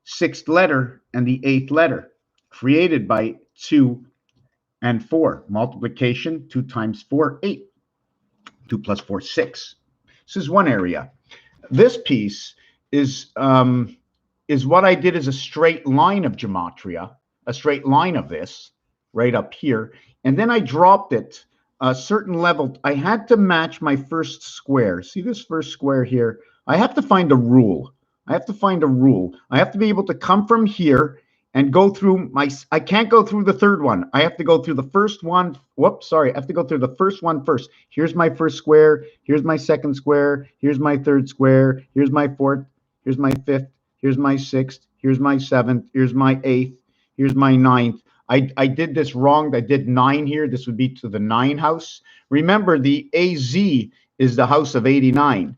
6th letter and the 8th letter, created by 2 and 4. Multiplication, 2 times 4, 8. 2 plus 4, 6. This is one area. This piece is what I did as a straight line of gematria, a straight line of this, right up here. And then I dropped it a certain level. I had to match my first square. See this first square here? I have to find a rule. I have to find a rule. I have to be able to come from here and go through my, I can't go through the third one. I have to go through the first one. Whoops, sorry. I have to go through the first one first. Here's my first square. Here's my second square. Here's my third square. Here's my fourth. Here's my fifth. Here's my sixth. Here's my seventh. Here's my eighth. Here's my ninth. I did this wrong. I did 9 here. This would be to the 9 house. Remember, the AZ is the house of 89,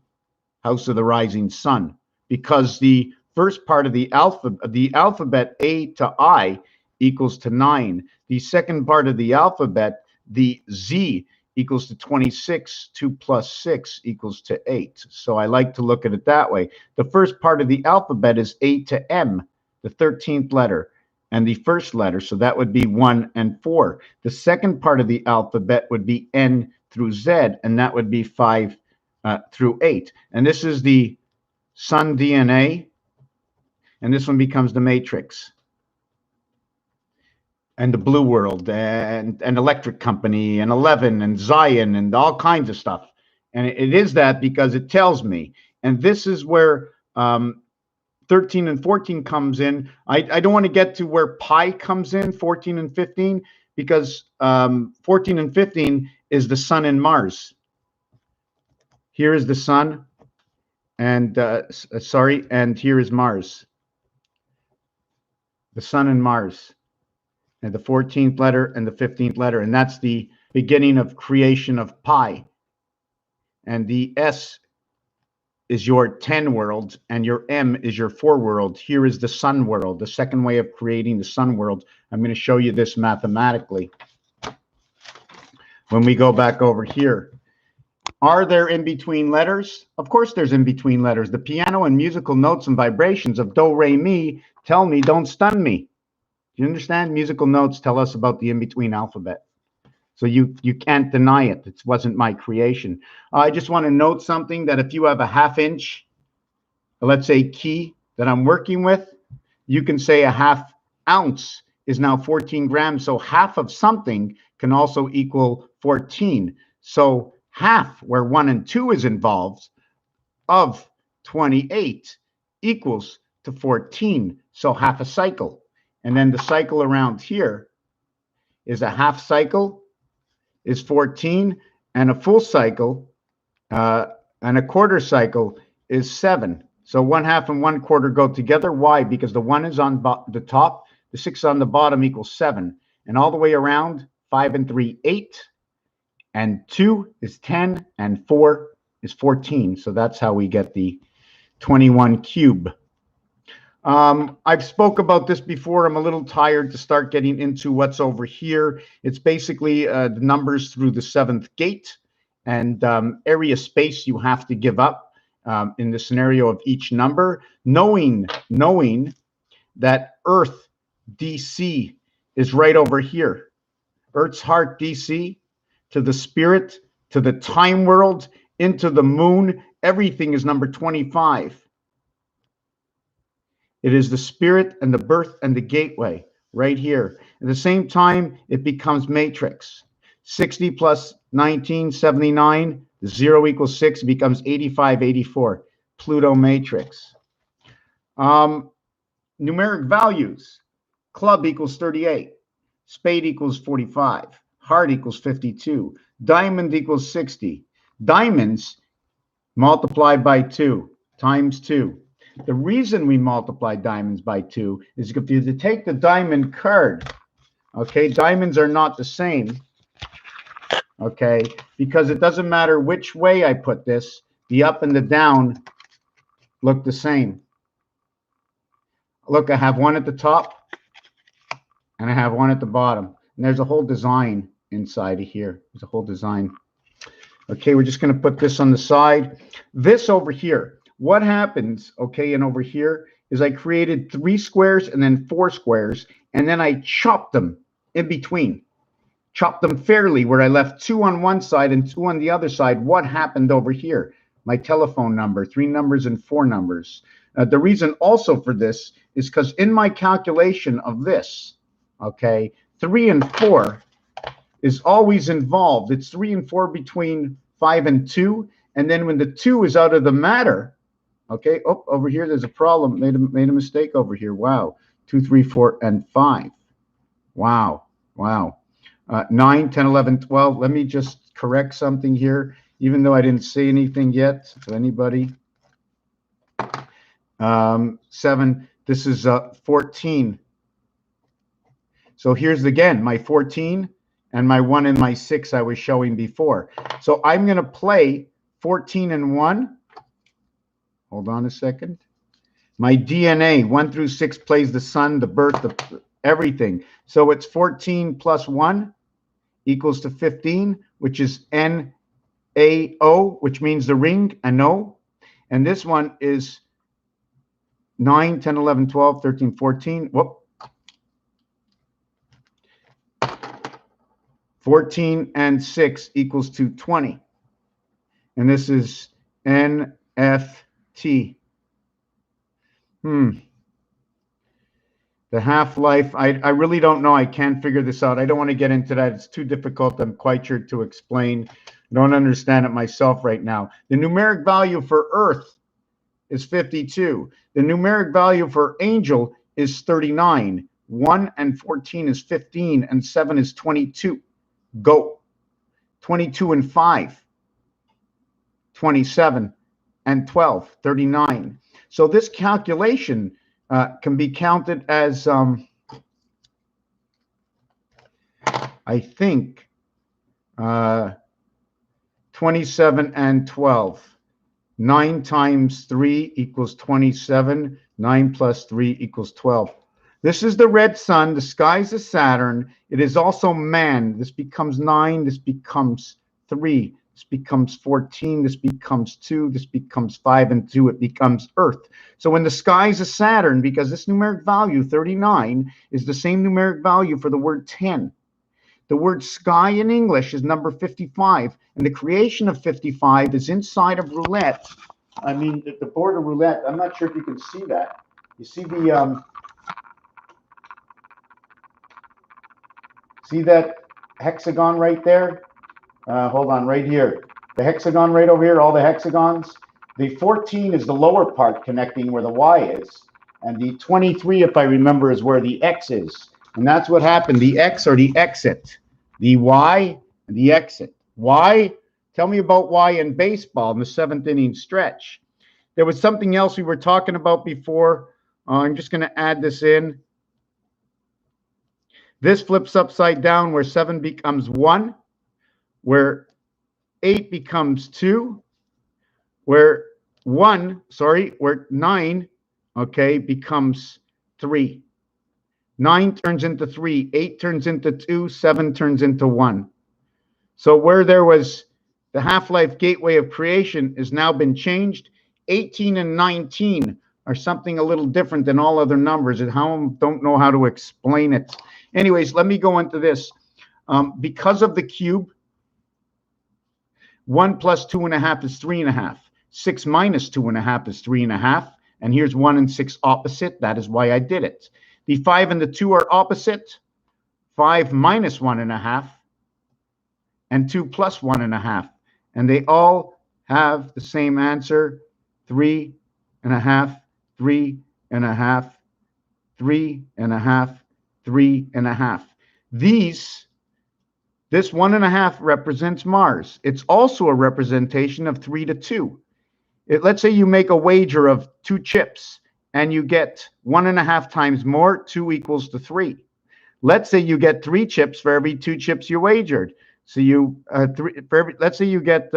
house of the rising sun, because the first part of the alphabet A to I equals to 9. The second part of the alphabet, the Z, equals to 26. 2 plus 6 equals to 8. So I like to look at it that way. The first part of the alphabet is A to M, the 13th letter, and the first letter. So that would be 1 and 4. The second part of the alphabet would be N through Z, and that would be 5 through 8. And this is the sun DNA. And this one becomes the matrix, and the blue world, and electric company, and 11, and Zion, and all kinds of stuff. And it is that because it tells me. And this is where 13 and 14 comes in. I don't want to get to where pi comes in, 14 and 15, because 14 and 15 is the sun and Mars. Here is the sun, and and here is Mars. The sun and Mars, and the 14th letter and the 15th letter. And that's the beginning of creation of pi. And the S is your 10 world, and your M is your 4 world. Here is the sun world, the second way of creating the sun world. I'm going to show you this mathematically. When we go back over here, are there in-between letters? Of course there's in-between letters. The piano and musical notes and vibrations of do, re, mi tell me, don't stun me. Do you understand? Musical notes tell us about the in-between alphabet. So you can't deny it. It wasn't my creation. I just want to note something, that if you have a 1/2 inch, let's say key that I'm working with, you can say a 1/2 ounce is now 14 grams. So half of something can also equal 14. So half, where 1 and 2 is involved, of 28 equals to 14. So half a cycle. And then the cycle around here is a 1/2 cycle is 14, and a full cycle and a quarter cycle is 7. So 1/2 and 1/4 go together. Why? Because the 1 is on the top, the 6 on the bottom equals 7. And all the way around, 5 and 3, 8. And 2 is 10, and 4 is 14. So that's how we get the 21 cube. I've spoke about this before. I'm a little tired to start getting into what's over here. It's basically the numbers through the 7th gate and area space you have to give up in the scenario of each number, knowing that Earth DC is right over here. Earth's heart DC, to the spirit, to the time world, into the moon, everything is number 25. It is the spirit and the birth and the gateway right here. At the same time, it becomes matrix. 60 plus 19, 79. 0 equals 6, becomes 85, 84. Pluto matrix. Numeric values. Club equals 38. Spade equals 45. Heart equals 52. Diamond equals 60. Diamonds multiplied by 2 times 2. The reason we multiply diamonds by 2 is if you take the diamond card, okay, diamonds are not the same, okay, because it doesn't matter which way I put this, the up and the down look the same. Look, I have one at the top and I have one at the bottom. And there's a whole design inside of here. There's a whole design. Okay, we're just going to put this on the side. This over here. What happens, okay, and over here is I created 3 squares and then 4 squares, and then I chopped them in between. Chopped them fairly, where I left 2 on one side and 2 on the other side. What happened over here? My telephone number, 3 numbers and 4 numbers. The reason also for this is because in my calculation of this, okay, 3 and 4 is always involved. It's 3 and 4 between 5 and 2, and then when the 2 is out of the matter, okay, oh, over here there's a problem. Made a mistake over here. Wow. 2, 3, 4, and 5. Wow. Wow. 9, 10, 11, 12. Let me just correct something here, even though I didn't say anything yet to anybody. 7. This is 14. So here's again my 14 and my 1 and my 6 I was showing before. So I'm going to play 14 and 1. Hold on a second. My DNA, 1 through 6, plays the sun, the birth, everything. So it's 14 plus 1 equals to 15, which is NAO, which means the ring, ANO. And this one is 9, 10, 11, 12, 13, 14. Whoop. 14 and 6 equals to 20. And this is NFT. The half-life, I really don't know. I can't figure this out. I don't want to get into that. It's too difficult, I'm quite sure, to explain. I don't understand it myself right now. The numeric value for Earth is 52. The numeric value for Angel is 39. 1 and 14 is 15, and 7 is 22. Go. 22 and 5. 27 and 12. 39. So this calculation can be counted as, I think, 27 and 12. 9 times 3 equals 27. 9 plus 3 equals 12. This is the red sun. The sky's a Saturn. It is also man. This becomes 9. This becomes 3. This becomes 14. This becomes 2. This becomes 5 and 2. It becomes Earth. So when the sky's a Saturn, because this numeric value, 39, is the same numeric value for the word 10. The word sky in English is number 55. And the creation of 55 is inside of roulette. I mean, the board of roulette. I'm not sure if you can see that. You see the... see that hexagon right there? Hold on, right here. The hexagon right over here, all the hexagons. The 14 is the lower part connecting where the Y is. And the 23, if I remember, is where the X is. And that's what happened. The X or the exit. The Y and the exit. Why? Tell me about why in baseball in the 7th inning stretch. There was something else we were talking about before. I'm just going to add this in. This flips upside down where 7 becomes 1, where 8 becomes 2, where 9, okay, becomes 3. 9 turns into 3, 8 turns into 2, 7 turns into 1. So where there was the half-life gateway of creation has now been changed. 18 and 19 are something a little different than all other numbers, and don't know how to explain it. Anyways, let me go into this. Because of the cube, 1 plus 2.5 is 3.5. 6 minus 2.5 is 3.5. And here's 1 and 6 opposite. That is why I did it. The 5 and the 2 are opposite. 5 minus 1.5 and 2 plus 1.5. And they all have the same answer, 3.5, 3.5, 3.5, 3.5. This 1.5 represents Mars. It's also a representation of 3 to 2. Let's say you make a wager of 2 chips and you get 1.5 times more, 2 equals to 3. Let's say you get 3 chips for every 2 chips you wagered. So let's say you get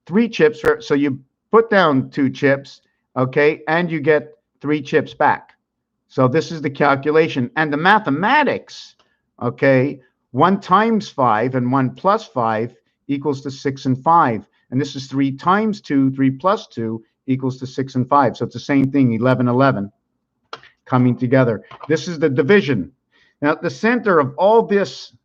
3 chips, so you put down 2 chips, okay, and you get 3 chips back. So this is the calculation. And the mathematics, okay, 1 times 5 and 1 plus 5 equals to 6 and 5. And this is 3 times 2, 3 plus 2 equals to 6 and 5. So it's the same thing, 11, 11 coming together. This is the division. Now, the center of all this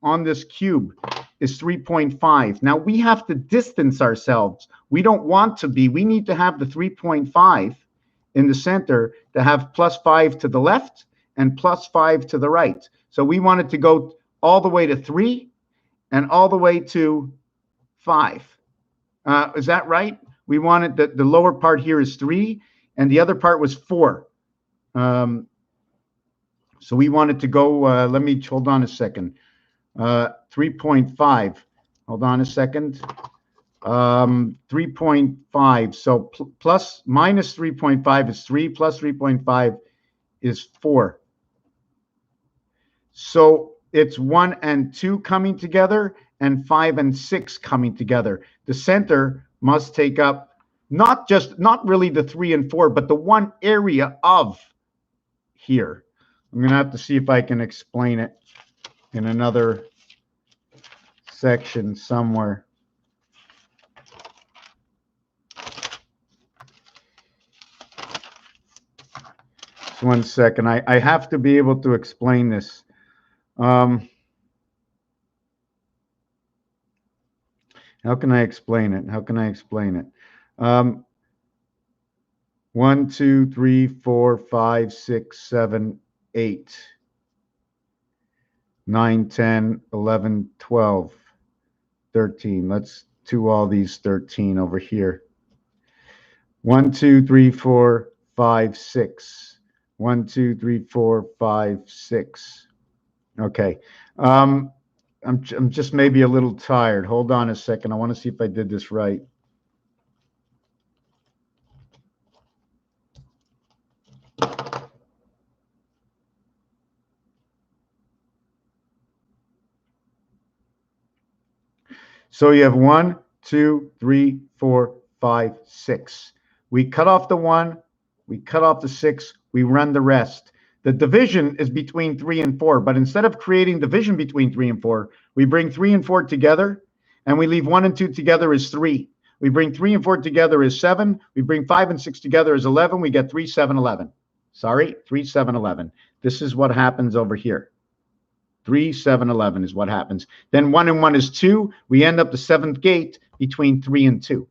on this cube is 3.5. Now, we have to distance ourselves. We don't want to be. We need to have the 3.5 in the center to have plus 5 to the left and plus 5 to the right. So we want it to go all the way to 3 and all the way to 5. Is that right? We wanted the lower part here is 3 and the other part was 4. So we wanted to go, let me, hold on a second. 3.5. Hold on a second. 3.5. So plus minus 3.5 is 3, plus 3.5 is 4. So it's 1 and 2 coming together and 5 and 6 coming together. The center must take up not really the 3 and 4, but the one area of here. I'm going to have to see if I can explain it in another section somewhere. Just 1 second. I have to be able to explain this. How can I explain it? How can I explain it? 1, 2, 3, 4, 5, 6, 7, 8, 9, 10, 11, 12, 13. Let's do all these 13 over here. 1, 2, 3, 4, 5, 6. 1, 2, 3, 4, 5, 6. Okay. I'm just maybe a little tired. Hold on a second. I want to see if I did this right. So you have 1, 2, 3, 4, 5, 6. We cut off the 1, we cut off the 6, we run the rest. The division is between 3 and 4, but instead of creating division between 3 and 4, we bring 3 and 4 together, and we leave 1 and 2 together as 3. We bring 3 and 4 together as 7. We bring 5 and 6 together as 11. We get 3, 7, 11. Sorry, 3, 7, 11. This is what happens over here. 3, 7, 11 is what happens. Then 1 and 1 is 2. We end up the 7th gate between 3 and 2.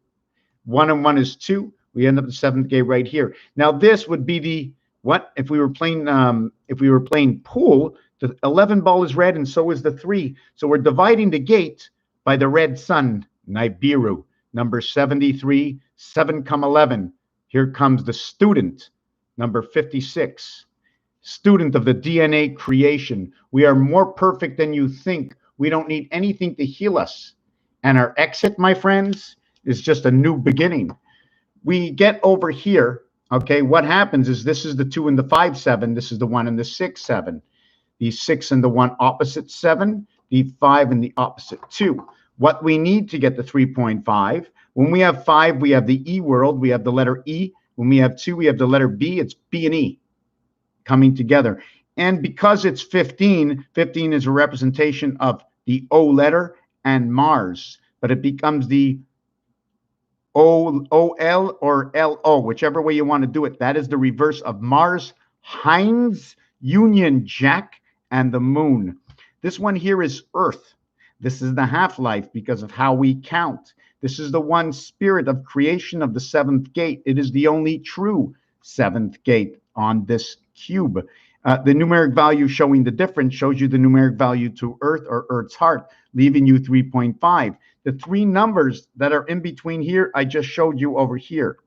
1 and 1 is 2. We end up the 7th gate right here. Now this would be the what if we were playing pool. The 11 ball is red and so is the 3. So we're dividing the gate by the red sun, Nibiru, number 73, 7, 11. Here comes the student, number 56. Student of the DNA creation. We are more perfect than you think. We don't need anything to heal us. And our exit, my friends, is just a new beginning. We get over here, okay, what happens is this is the 2 and the 5, 7. This is the 1 and the 6, 7. The 6 and the 1 opposite 7. The 5 and the opposite 2. What we need to get the 3.5, when we have 5, we have the E world, we have the letter E. When we have 2, we have the letter B. It's B and E coming together. And because it's 15, 15 is a representation of the O letter and Mars, but it becomes the O-L or L-O, whichever way you want to do it. That is the reverse of Mars, Heinz, Union Jack, and the moon. This one here is Earth. This is the half-life because of how we count. This is the one spirit of creation of the 7th gate. It is the only true 7th gate on this cube. The numeric value showing the difference shows you the numeric value to Earth or Earth's heart, leaving you 3.5. The 3 numbers that are in between here, I just showed you over here.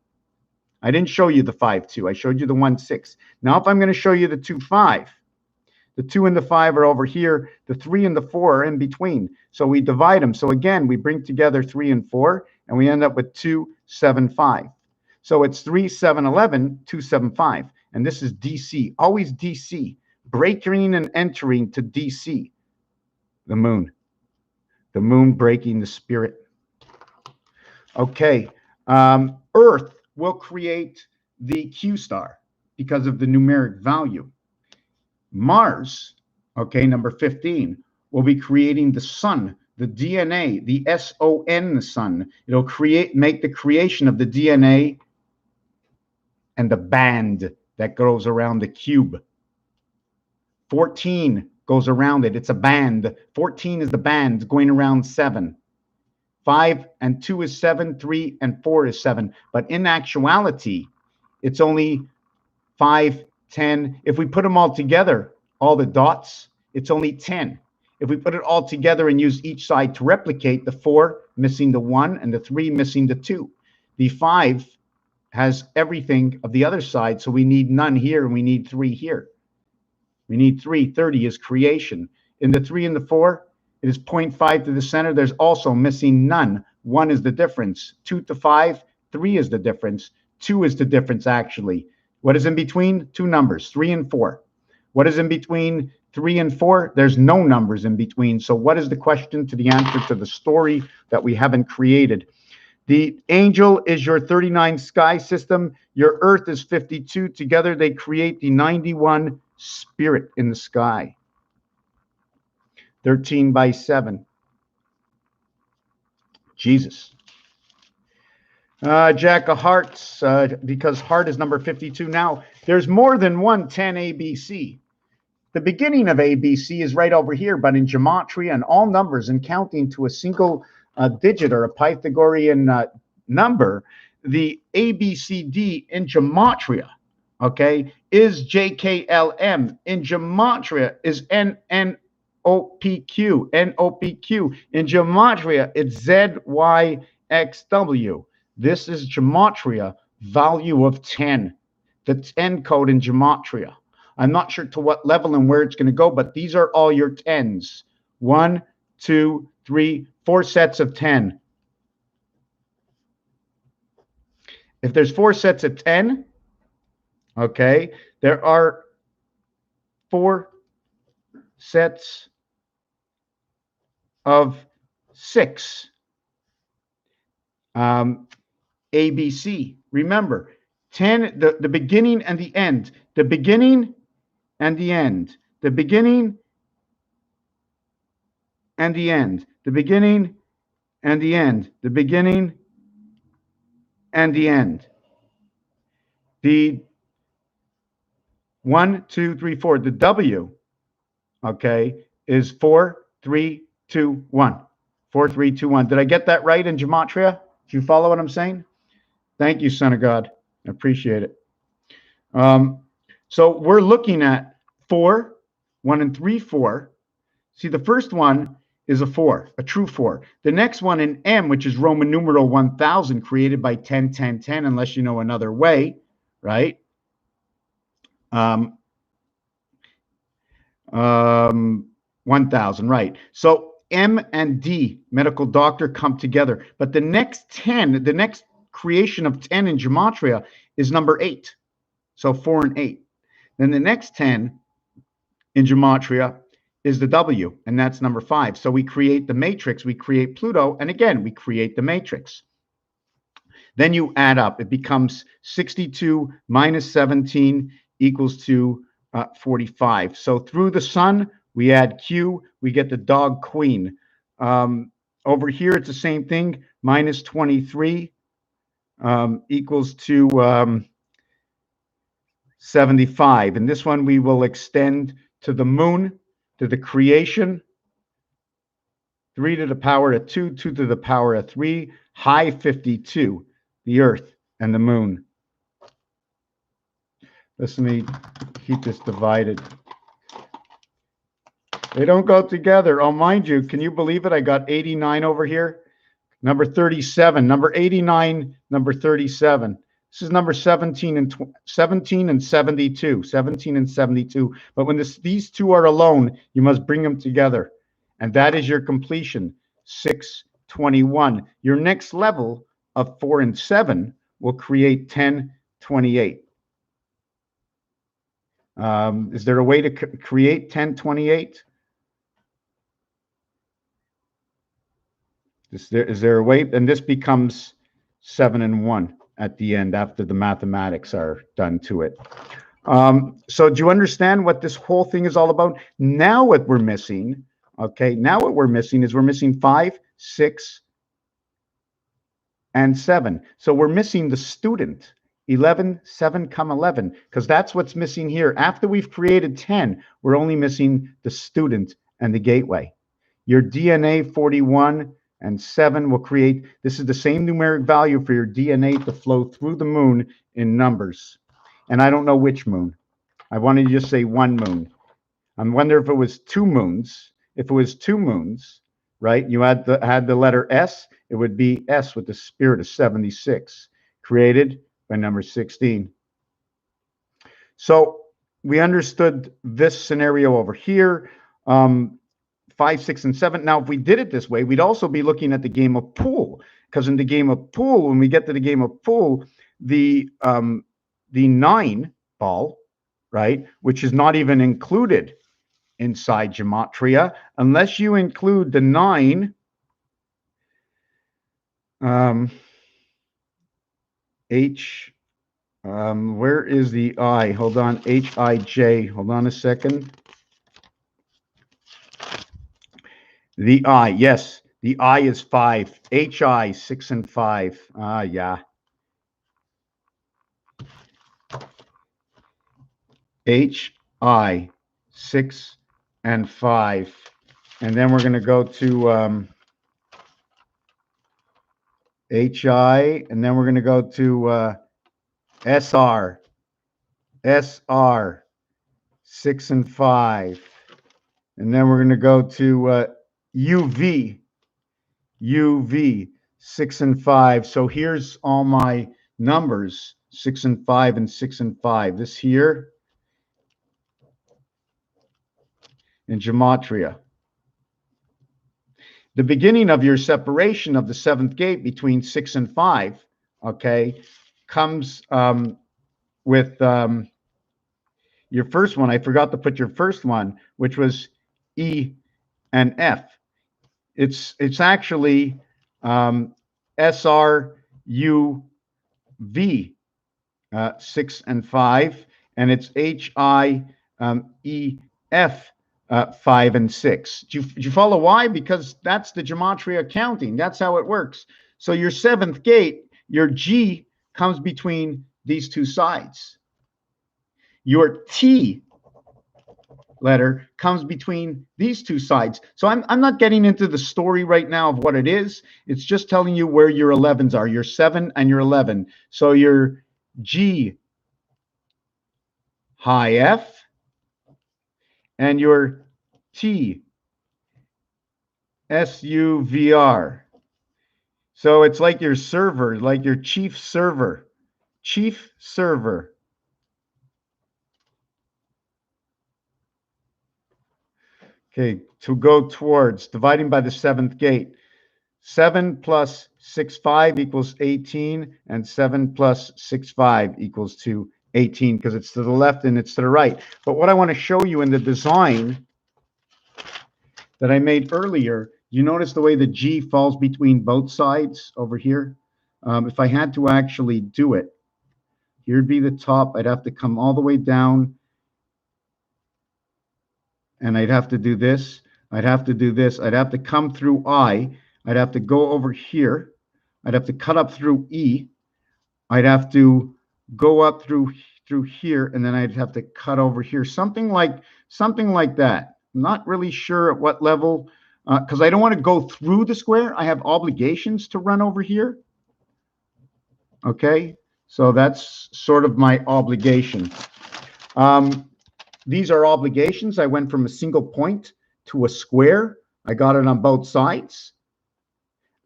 I didn't show you the 5, 2. I showed you the 1, 6. Now, if I'm going to show you the 2, 5, the 2 and the 5 are over here. The 3 and the 4 are in between. So we divide them. So again, we bring together 3 and 4, and we end up with 2, 7, 5. So it's 3, 7, 11, 2, 7, 5. And this is DC, always DC, breaking and entering to DC, the moon breaking the spirit. Okay, Earth will create the Q star because of the numeric value. Mars, okay, number 15, will be creating the sun, the DNA, the S-O-N, the sun. It'll make the creation of the DNA and the band that goes around the cube. 14 goes around it. It's a band. 14 is the band going around 7. 5 and 2 is 7. 3 and 4 is 7. But in actuality, it's only 5, 10. If we put them all together, all the dots, it's only 10. If we put it all together and use each side to replicate, the 4 missing the 1 and the 3 missing the 2. The 5 has everything of the other side, so we need none here and we need 3 here. We need 3. 30 is creation. In the 3 and the 4, it is 0.5 to the center. There's also missing none. 1 is the difference. 2 to 5, 3 is the difference. 2 is the difference, actually. What is in between? 2 numbers, 3 and 4. What is in between 3 and 4? There's no numbers in between. So what is the question to the answer to the story that we haven't created? The angel is your 39 sky system. Your earth is 52. Together they create the 91 spirit in the sky. 13 by 7. Jesus. Jack of Hearts, because heart is number 52. Now, there's more than one 10 ABC. The beginning of ABC is right over here, but in gematria and all numbers and counting to a single digit or a Pythagorean number, the ABCD in gematria, okay, is JKLM. In gematria is NNOPQ. NOPQ. In gematria, it's ZYXW. This is gematria, value of 10. The 10 code in gematria. I'm not sure to what level and where it's going to go, but these are all your 10s. 1, 2, 3, 4 sets of 10. If there's 4 sets of 10, okay, there are 4 sets of 6. ABC. Remember, 10, the beginning and the end. The beginning and the end. The beginning and the end. The beginning and the end. The beginning and the end. The 1, 2, 3, 4. The W, okay, is 4, 3, 2, 1. 4, 3, 2, 1. Did I get that right in gematria? Do you follow what I'm saying? Thank you, Son of God. I appreciate it. So we're looking at 4, 1 and 3, 4. See, the first one is a 4, a true 4. The next one in M, which is Roman numeral 1000, created by 10, 10, 10, unless you know another way, right? 1000, right. So M and D, medical doctor, come together. But the next 10, the next creation of 10 in gematria is number 8. So 4 and 8. Then the next 10 in gematria is the W, and that's number 5. So we create the matrix, we create Pluto, and again, we create the matrix. Then you add up. It becomes 62 minus 17 equals to 45. So through the sun, we add Q, we get the dog queen. Over here, it's the same thing, minus 23 equals to 75. And this one we will extend to the moon, to the creation, 3 to the power of 2, 2 to the power of 3, high 52, the earth and the moon. Let me keep this divided. They don't go together. Oh, mind you, can you believe it? I got 89 over here. Number 37, number 89, number 37. This is number 17 and 72. 17 and 72. But when these two are alone, you must bring them together. And that is your completion, 621. Your next level of 4 and 7 will create 1028. Is there a way to create 1028? Is there a way? And this becomes 7 and 1 at the end after the mathematics are done to it. So do you understand what this whole thing is all about? Now what we're missing, okay, now what we're missing is we're missing 5, 6, and 7. So we're missing the student, 11, 7, 11, because that's what's missing here. After we've created 10, we're only missing the student and the gateway. Your DNA 41 and 7 will create, this is the same numeric value for your DNA to flow through the moon in numbers. And I don't know which moon. I wanted to just say one moon. I wonder if it was 2 moons. If it was 2 moons, right, you had the letter S, it would be S with the spirit of 76, created by number 16. So we understood this scenario over here. 5, 6, and 7. Now, if we did it this way, we'd also be looking at the game of pool, because in the game of pool, when we get to the game of pool, the 9 ball, right, which is not even included inside gematria, unless you include the 9 H, where is the I? Hold on, H-I-J. Hold on a second. The I, yes, the I is 5. H-I, 6 and 5. Yeah. H-I, 6 and 5. And then we're going to go to H-I, and then we're going to go to S-R. S-R, 6 and 5. And then we're going to go to UV, UV, 6 and 5. So here's all my numbers, 6 and 5 and 6 and 5. This here in gematria. The beginning of your separation of the 7th gate between 6 and 5, okay, comes with your first one. I forgot to put your first one, which was E and F. It's actually SRUV 6 and 5, and it's HIEF 5 and 6. Do you follow why? Because that's the gematria counting. That's how it works. So your 7th gate, your G comes between these two sides. Your T letter comes between these two sides. So I'm not getting into the story right now of what it is. It's just telling you where your 11s are, your 7 and your 11. So your G high F and your T SUVR. So it's like your server, like your chief server. Chief server. Okay, to go towards, dividing by the 7th gate. 7 plus 6, 5 equals 18, and 7 plus 6, 5 equals to 18, because it's to the left and it's to the right. But what I want to show you in the design that I made earlier, you notice the way the G falls between both sides over here? If I had to actually do it, here'd be the top. I'd have to come all the way down, and I'd have to do this. I'd have to do this. I'd have to come through I. I'd have to go over here. I'd have to cut up through E. I'd have to go up through here, and then I'd have to cut over here. Something like that. I'm not really sure at what level, because I don't want to go through the square. I have obligations to run over here. Okay, so that's sort of my obligation. These are obligations. I went from a single point to a square. I got it on both sides.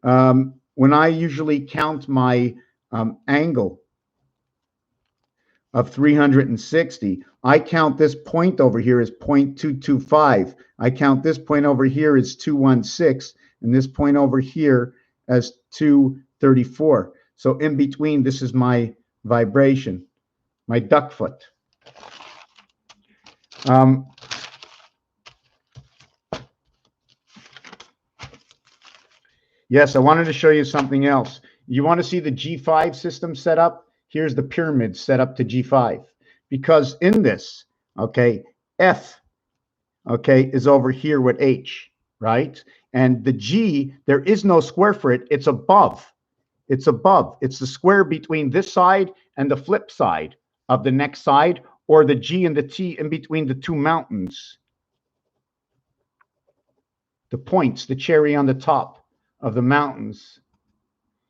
When I usually count my angle of 360, I count this point over here as 0.225. I count this point over here as 216, and this point over here as 234. So in between, this is my vibration, my duck foot. Yes, I wanted to show you something else. You want to see the G5 system set up? Here's the pyramid set up to G5. Because in this, okay, F, okay, is over here with H, right? And the G, there is no square for it. It's above. It's above. It's the square between this side and the flip side of the next side, or the G and the T in between the two mountains. The points, the cherry on the top of the mountains.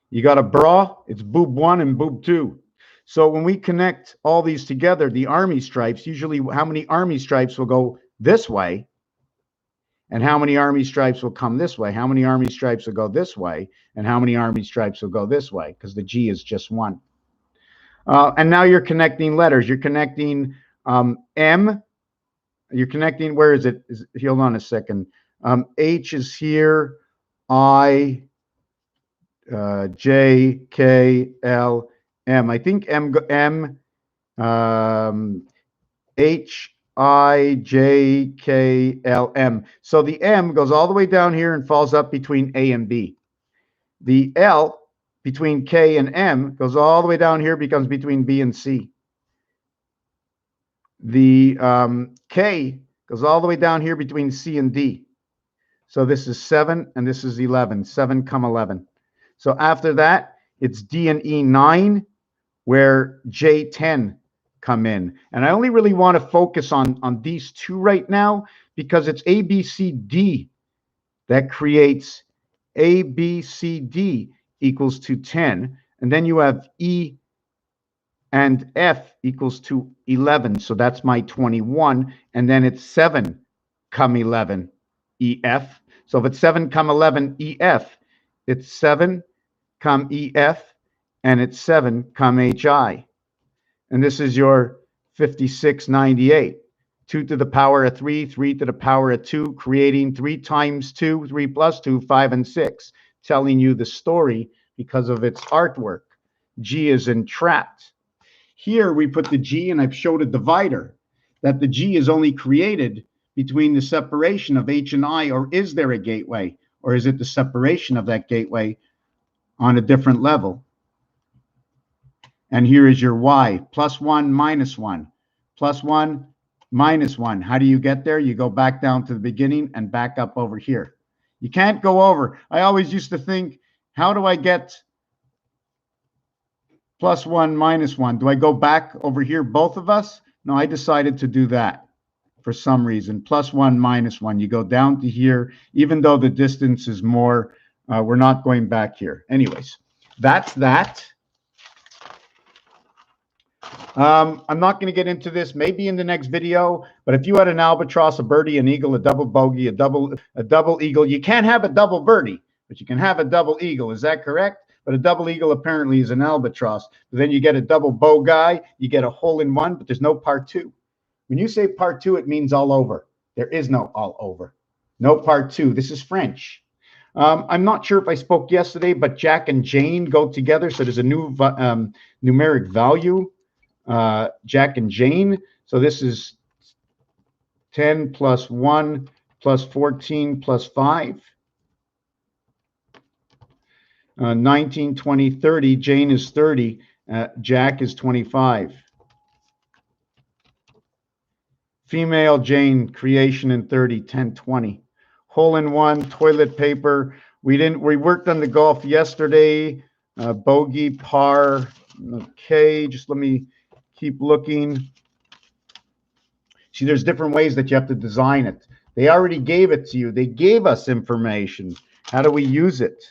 You got a bra, it's boob 1 and boob 2. So when we connect all these together, the army stripes, usually how many army stripes will go this way, and how many army stripes will come this way, how many army stripes will go this way, and how many army stripes will go this way, because the G is just 1. And now you're connecting letters. You're connecting M. You're connecting, where is it? Hold on a second. H is here. I, J, K, L, M. I think H, I, J, K, L, M. So the M goes all the way down here and falls up between A and B. The L between K and M goes all the way down here, becomes between B and C. The K goes all the way down here between C and D. So this is 7 and this is 11, 7, 11. So after that, it's D and E 9, where J 10 come in. And I only really want to focus on these two right now, because it's A, B, C, D that creates A, B, C, D equals to 10. And then you have E and F equals to 11. So that's my 21. And then it's 7, 11, EF. So if it's 7, 11, EF, it's 7, EF, and it's 7, HI. And this is your 5698. 2 to the power of 3, 3 to the power of 2, creating 3 times 2, 3 plus 2, 5 and 6, telling you the story because of its artwork. G is entrapped. Here we put the G, and I've showed a divider, that the G is only created between the separation of H and I, or is there a gateway? Or is it the separation of that gateway on a different level? And here is your Y, +1, -1, +1, -1. How do you get there? You go back down to the beginning and back up over here. You can't go over. I always used to think, how do I get +1, -1? Do I go back over here, both of us? No, I decided to do that for some reason. +1, -1. You go down to here, even though the distance is more, we're not going back here. Anyways, that's that. I'm not going to get into this, maybe in the next video, but if you had an albatross, a birdie, an eagle, a double bogey, a double eagle, you can't have a double birdie, but you can have a double eagle. Is that correct? But a double eagle apparently is an albatross. But then you get a double bow guy, you get a hole in one, but there's no part 2. When you say part 2, it means all over. There is no all over. No part 2. This is French. I'm not sure if I spoke yesterday, but Jack and Jane go together. So there's a new numeric value, Jack and Jane. So this is 10 plus 1 plus 14 plus 5. 19, 20, 30. Jane is 30. Jack is 25. Female Jane, creation in 30, 10, 20. Hole in one, toilet paper. We worked on the golf yesterday. Bogey, par. Okay, just let me keep looking. See, there's different ways that you have to design it. They already gave it to you. They gave us information. How do we use it?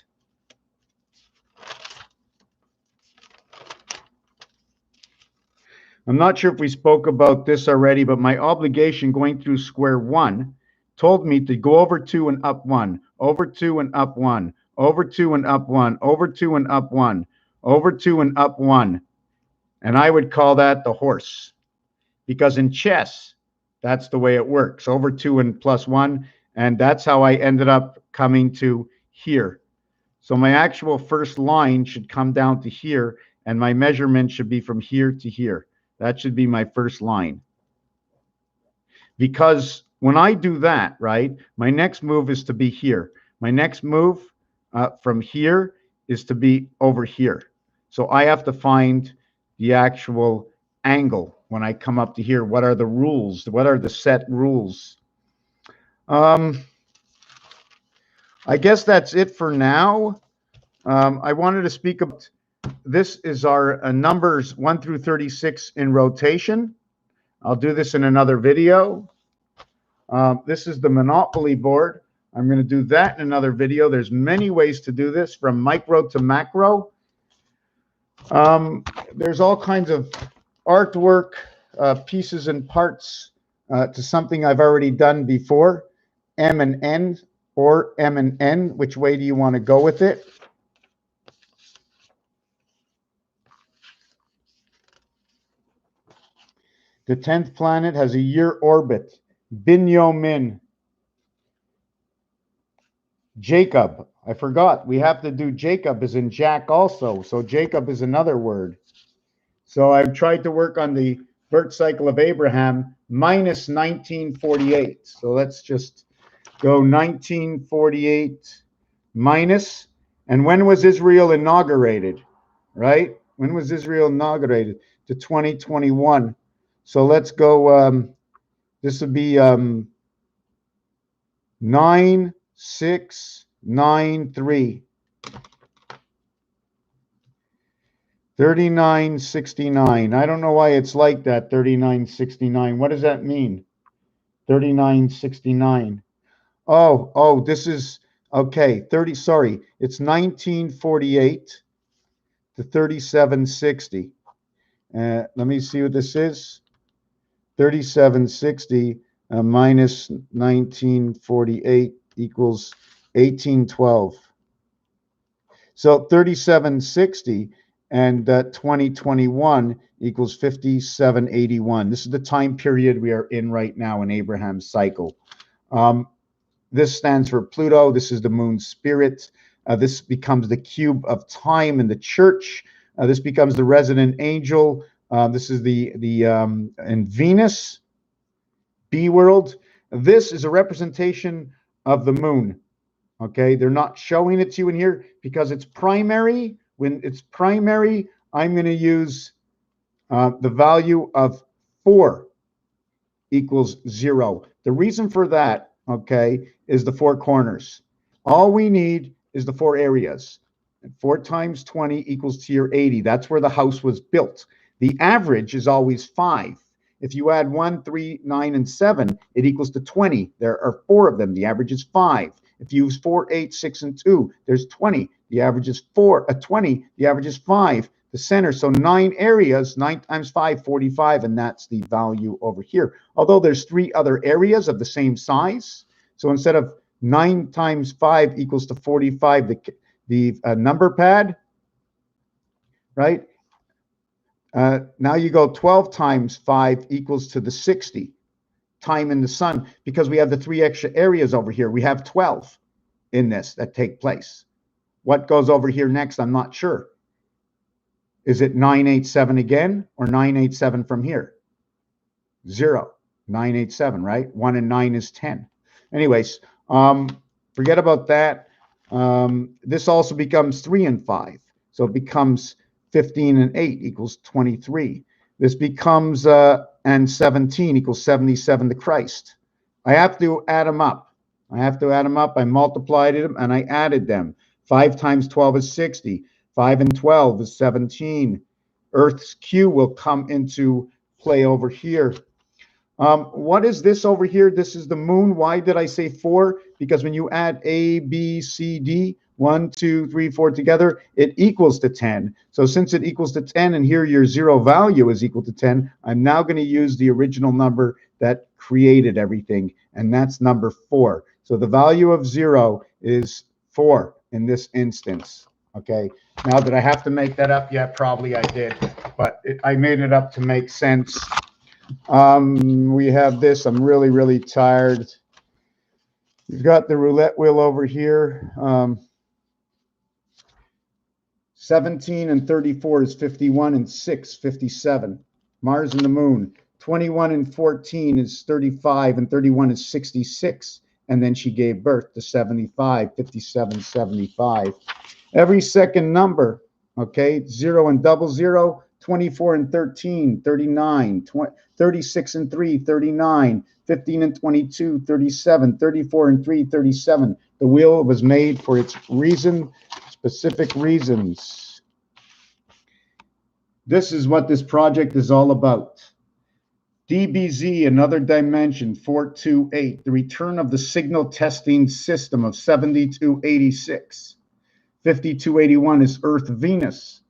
I'm not sure if we spoke about this already, but my obligation going through square one told me to go over 2 and up 1, over 2 and up 1, over 2 and up 1, over 2 and up 1, over 2 and up 1. And I would call that the horse. Because in chess, that's the way it works. Over 2 and plus 1. And that's how I ended up coming to here. So my actual first line should come down to here, and my measurement should be from here to here. That should be my first line. Because when I do that, right, my next move is to be here. My next move from here is to be over here. So I have to find the actual angle when I come up to here. What are the rules? What are the set rules? I guess that's it for now. I wanted to speak about this is our numbers 1 through 36 in rotation. I'll do this in another video. This is the Monopoly board. I'm going to do that in another video. There's many ways to do this, from micro to macro. There's all kinds of artwork, pieces and parts to something I've already done before. M and N or M and N. Which way do you want to go with it? The 10th planet has a year orbit. Binyamin. Jacob. I forgot. We have to do Jacob as in Jack also. So Jacob is another word. So I've tried to work on the birth cycle of Abraham minus 1948. So let's just go 1948 minus. And when was Israel inaugurated? Right? When was Israel inaugurated? To 2021. So let's go, this would be 9693. 3969. I don't know why it's like that, 3969. What does that mean? 3969. Oh, this is, okay, sorry. It's 1948 to 3760. Let me see what this is. 3760 minus 1948 equals 1812. So 3760 and 2021 equals 5781. This is the time period we are in right now in Abraham's cycle. This stands for Pluto. This is the moon's spirit. This becomes the cube of time in the church. This becomes the resident angel. This is in Venus, B world. This is a representation of the moon. Okay, they're not showing it to you in here because it's primary. When it's primary, I'm going to use the value of 4 equals 0. The reason for that, okay, is the 4 corners. All we need is the 4 areas. And 4 times 20 equals to your 80. That's where the house was built. The average is always 5. If you add 1, 3, 9, and 7, it equals to 20. There are 4 of them. The average is 5. If you use 4, 8, 6, and 2, there's 20. The average is 20. The average is 5. The center, so 9 areas, 9 times 5, 45, and that's the value over here. Although there's 3 other areas of the same size. So instead of 9 times 5 equals to 45, the number pad, right? Now you go 12 times 5 equals to the 60. time in the sun because we have the 3 extra areas over here. We have 12 in this that take place. What goes over here next, I'm not sure. Is it 987 again or 987 from here? 0, 987, right? 1 and 9 is 10. Anyways, forget about that. This also becomes 3 and 5. So it becomes 15 and 8 equals 23. This becomes, and 17 equals 77 to Christ. I have to add them up. I multiplied them and I added them. 5 times 12 is 60. 5 and 12 is 17. Earth's Q will come into play over here. What is this over here? This is the moon. Why did I say 4? Because when you add A, B, C, D, 1, 2, 3, 4 together, it equals to 10. So since it equals to 10 and here your 0 value is equal to 10, I'm now going to use the original number that created everything, and that's number 4. So the value of 0 is 4 in this instance. Okay, now that I have to make that up, yeah, probably I did, but I made it up to make sense. We have this. I'm really, really tired. You've got the roulette wheel over here. 17 and 34 is 51 and 6, 57. Mars and the moon. 21 and 14 is 35 and 31 is 66. And then she gave birth to 75, 57, 75. Every second number, okay, 0 and 00, 24 and 13, 39, 36 and 3, 39, 15 and 22, 37, 34 and 3, 37. The wheel was made for its reason, specific reasons. This is what this project is all about. DBZ, another dimension, 428, the return of the signal testing system of 7286. 5281 is Earth Venus.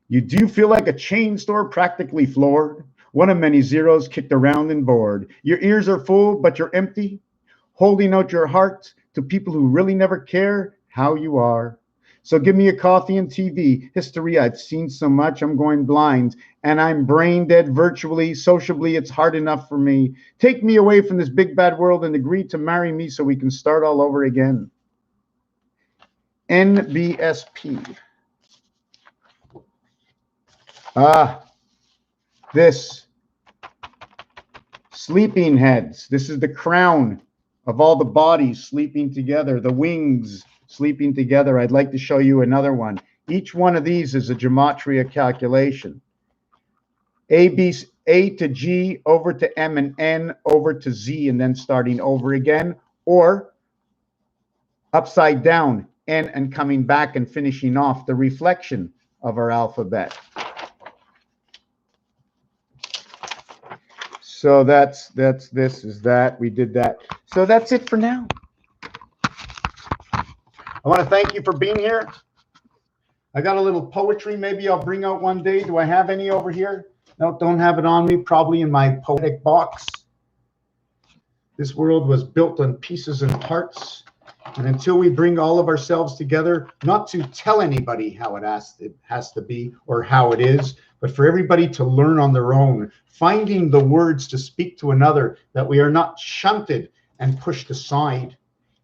You do feel like a chain store practically floored. One of many zeros kicked around and bored. Your ears are full, but you're empty. Holding out your heart to people who really never care how you are. So give me a coffee and TV. History, I've seen so much, I'm going blind. And I'm brain dead virtually. Sociably, it's hard enough for me. Take me away from this big bad world and agree to marry me so we can start all over again. NBSP. This. Sleeping heads. This is the crown of all the bodies sleeping together. The wings sleeping together. I'd like to show you another one. Each one of these is a gematria calculation. A to G over to M and N over to Z and then starting over again, or upside down, N and coming back and finishing off the reflection of our alphabet. So that's this is that. We did that. So that's it for now. I want to thank you for being here. I got a little poetry maybe I'll bring out one day. Do I have any over here? No, don't have it on me. Probably in my poetic box. This world was built on pieces and parts. And until we bring all of ourselves together, not to tell anybody how it has to be or how it is, but for everybody to learn on their own, finding the words to speak to another, that we are not shunted and pushed aside.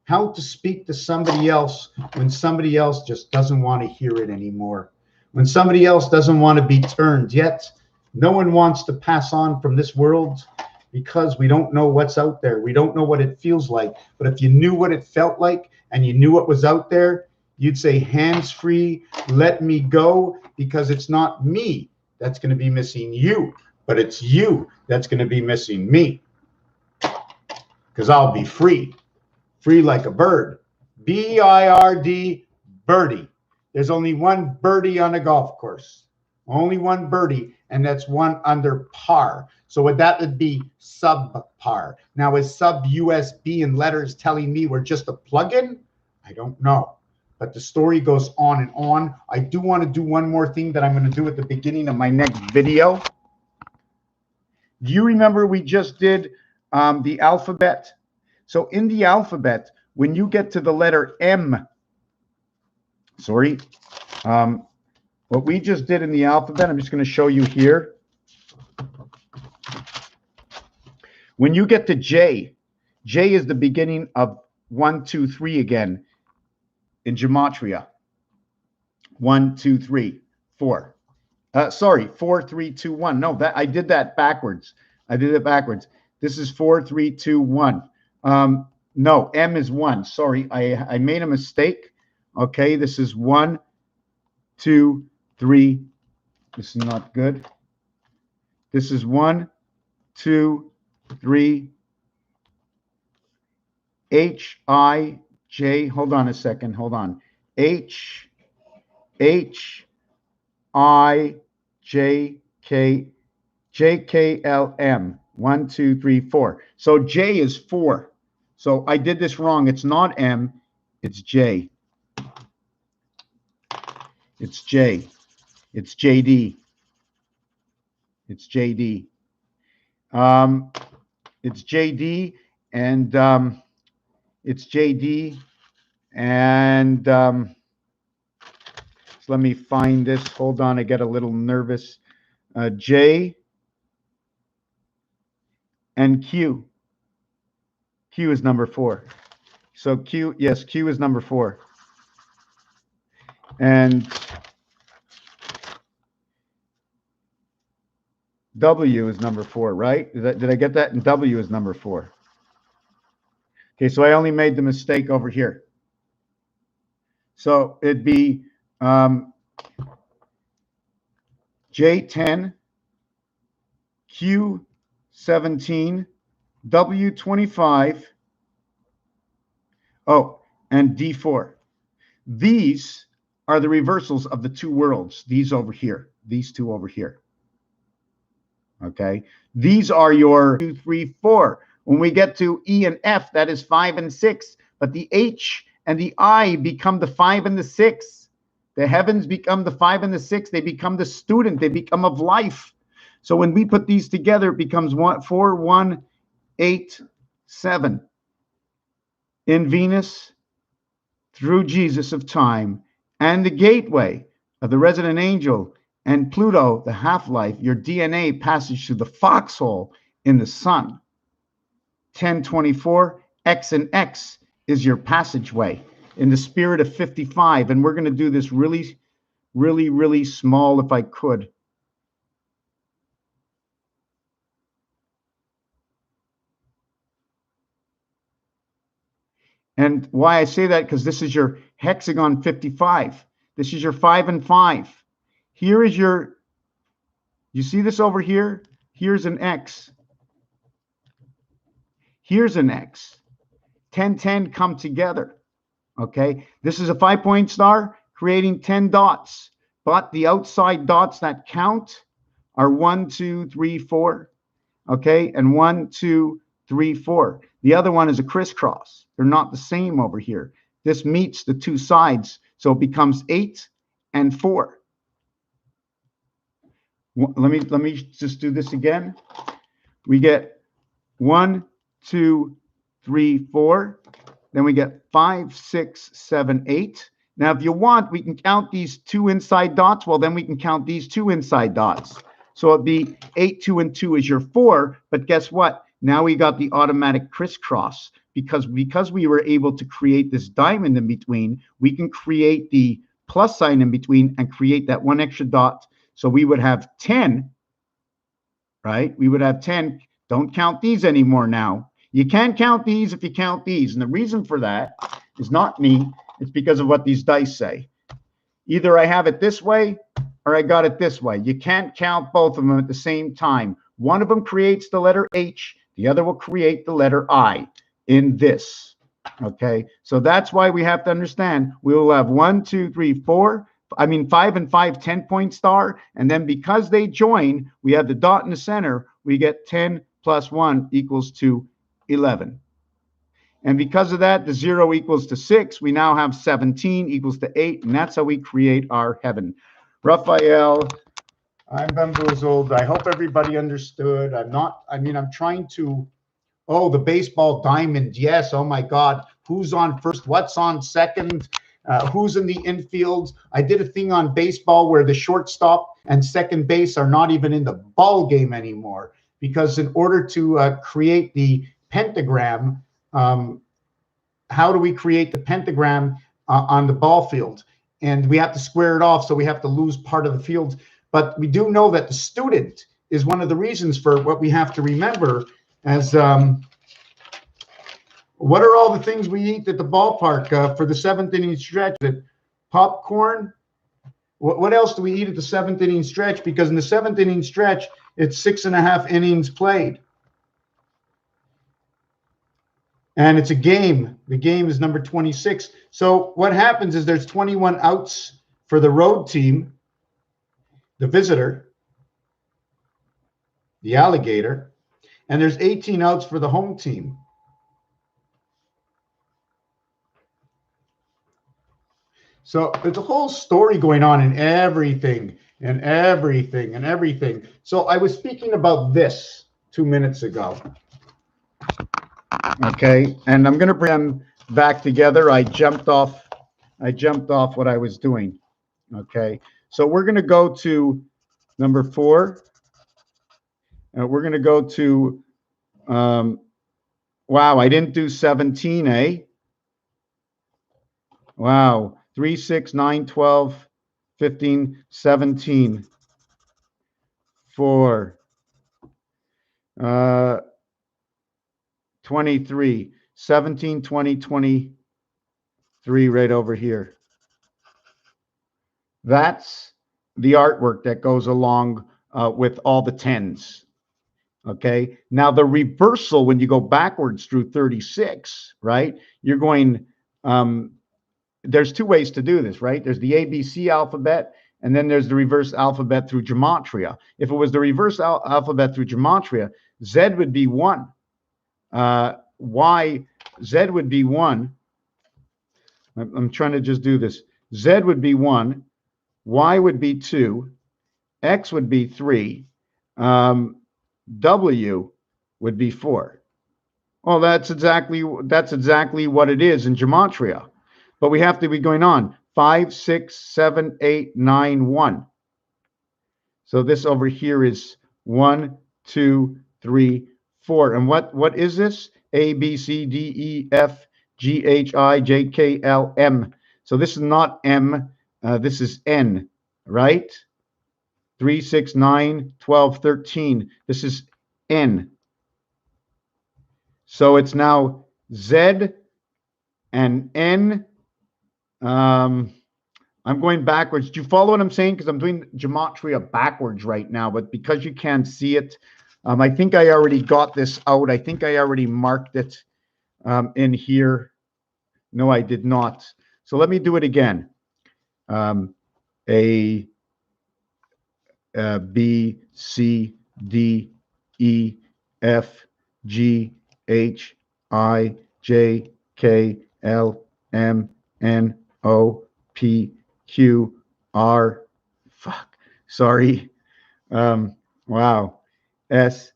How to speak to somebody else when somebody else just doesn't want to hear it anymore. When somebody else doesn't want to be turned, yet no one wants to pass on from this world because we don't know what's out there. We don't know what it feels like. But if you knew what it felt like and you knew what was out there, you'd say, hands free, let me go, because it's not me that's going to be missing you, but it's you that's going to be missing me. Because I'll be free. Free like a bird. B-I-R-D, birdie. There's only one birdie on a golf course. Only one birdie, and that's one under par. So that would be subpar. Now, is sub-USB in letters telling me we're just a plug-in? I don't know. But the story goes on and on. I do want to do one more thing that I'm going to do at the beginning of my next video. Do you remember we just did the alphabet? So in the alphabet, when you get to the letter M, what we just did in the alphabet, I'm just going to show you here. When you get to J, J is the beginning of 1, 2, 3 again in gematria. 1, 2, 3, 4. Sorry, 4, 3, 2, 1. No, that I did that backwards. I did it backwards. This is 4, 3, 2, 1. No, M is 1. Sorry, I made a mistake. Okay, this is 1, 2, 3. This is not good. This is 1, 2, 3. H, I, J. Hold on a second. Hold on. H, I, J, K, J, K, L, M. 1, 2, 3, 4. So J is 4. So I did this wrong. It's not M. It's J. It's J. It's JD. It's JD. It's JD, and it's JD, and so let me find this. Hold on, I get a little nervous. J and Q. Q is number 4. So Q, yes, Q is number 4. And W is number 4, right? Did I get that? And W is number 4. Okay, so I only made the mistake over here. So it'd be J10, Q17, W25, oh, and D4. These are the reversals of the two worlds, these over here, these two over here. Okay, these are your 2, 3, 4. When we get to E and F, that is 5 and 6. But the H and the I become the 5 and the 6. The heavens become the 5 and the 6. They become the student. They become of life. So when we put these together, it becomes 4, 1, 8, 7. In Venus, through Jesus of time, and the gateway of the resident angel, and Pluto, the half-life, your DNA passage through the foxhole in the sun. 1024, X and X is your passageway in the spirit of 55. And we're going to do this really, really, really small if I could. And why I say that, because this is your hexagon 55. This is your 5 and 5. Here is your, you see this over here? Here's an X. Here's an X. 10, 10 come together. Okay, this is a 5-point star creating 10 dots, but the outside dots that count are 1, 2, 3, 4. Okay, and 1, 2, 3, 4. The other one is a crisscross. They're not the same over here. This meets the two sides, so it becomes 8 and 4. Let me just do this again. We get 1, 2, 3, 4. Then we get 5, 6, 7, 8. Now, if you want, we can count these 2 inside dots. Well, then we can count these 2 inside dots. So it'd be 8, 2, and 2 is your 4. But guess what? Now we got the automatic crisscross. Because we were able to create this diamond in between, we can create the plus sign in between and create that 1 extra dot. So we would have 10, right? We would have 10. Don't count these anymore now. You can't count these if you count these. And the reason for that is not me. It's because of what these dice say. Either I have it this way or I got it this way. You can't count both of them at the same time. One of them creates the letter H. The other will create the letter I in this. Okay, so that's why we have to understand we will have 1, 2, 3, 4. I mean 5 and 5 10-point star, and then because they join, we have the dot in the center. We get 10 plus 1 equals to 11. And because of that, the 0 equals to 6. We now have 17 equals to 8, and that's how we create our heaven. Raphael, I'm bamboozled. I hope everybody understood. I'm trying to, oh, the baseball diamond. Yes, oh my God. Who's on first? What's on second? Who's in the infield? I did a thing on baseball where the shortstop and second base are not even in the ball game anymore because in order to create the pentagram, how do we create the pentagram on the ball field? And we have to square it off, so we have to lose part of the field. But we do know that the student is one of the reasons for what we have to remember as what are all the things we eat at the ballpark for the seventh inning stretch? Popcorn? What else do we eat at the seventh inning stretch? Because in the seventh inning stretch, it's 6.5 innings played. And it's a game. The game is number 26. So what happens is there's 21 outs for the road team, the visitor, the alligator, and there's 18 outs for the home team. So there's a whole story going on in everything and everything and everything. So I was speaking about this 2 minutes ago. Okay, and I'm going to bring them back together. I jumped off what I was doing. Okay, so we're going to go to number 4. We're going to go to, wow, I didn't do 17, eh? Wow, 3, 6, 9, 12, 15, 17, 4, 23, 17, 20, 23 right over here. That's the artwork that goes along with all the 10s. Okay. Now the reversal, when you go backwards through 36, right? You're going, there's 2 ways to do this, right? There's the ABC alphabet, and then there's the reverse alphabet through gematria. If it was the reverse alphabet through gematria, Z would be 1. Z would be 1. I'm trying to just do this. Z would be 1. Y would be 2. X would be 3. W would be 4. Well, that's exactly what it is in gematria. But we have to be going on 5, 6, 7, 8, 9, 1. So this over here is 1, 2, 3, 4. And what is this? A, B, C, D, E, F, G, H, I, J, K, L, M. So this is not M. This is N, right? 3, 6, 9, 12, 13. This is N. So it's now Z and N. I'm going backwards. Do you follow what I'm saying? Because I'm doing gematria backwards right now, but because you can't see it, I think I already got this out. I think I already marked it in here. No, I did not. So let me do it again. A, B, C, D, E, F, G, H, I, J, K, L, M, N, O, P, Q, R, fuck, sorry. Wow. S,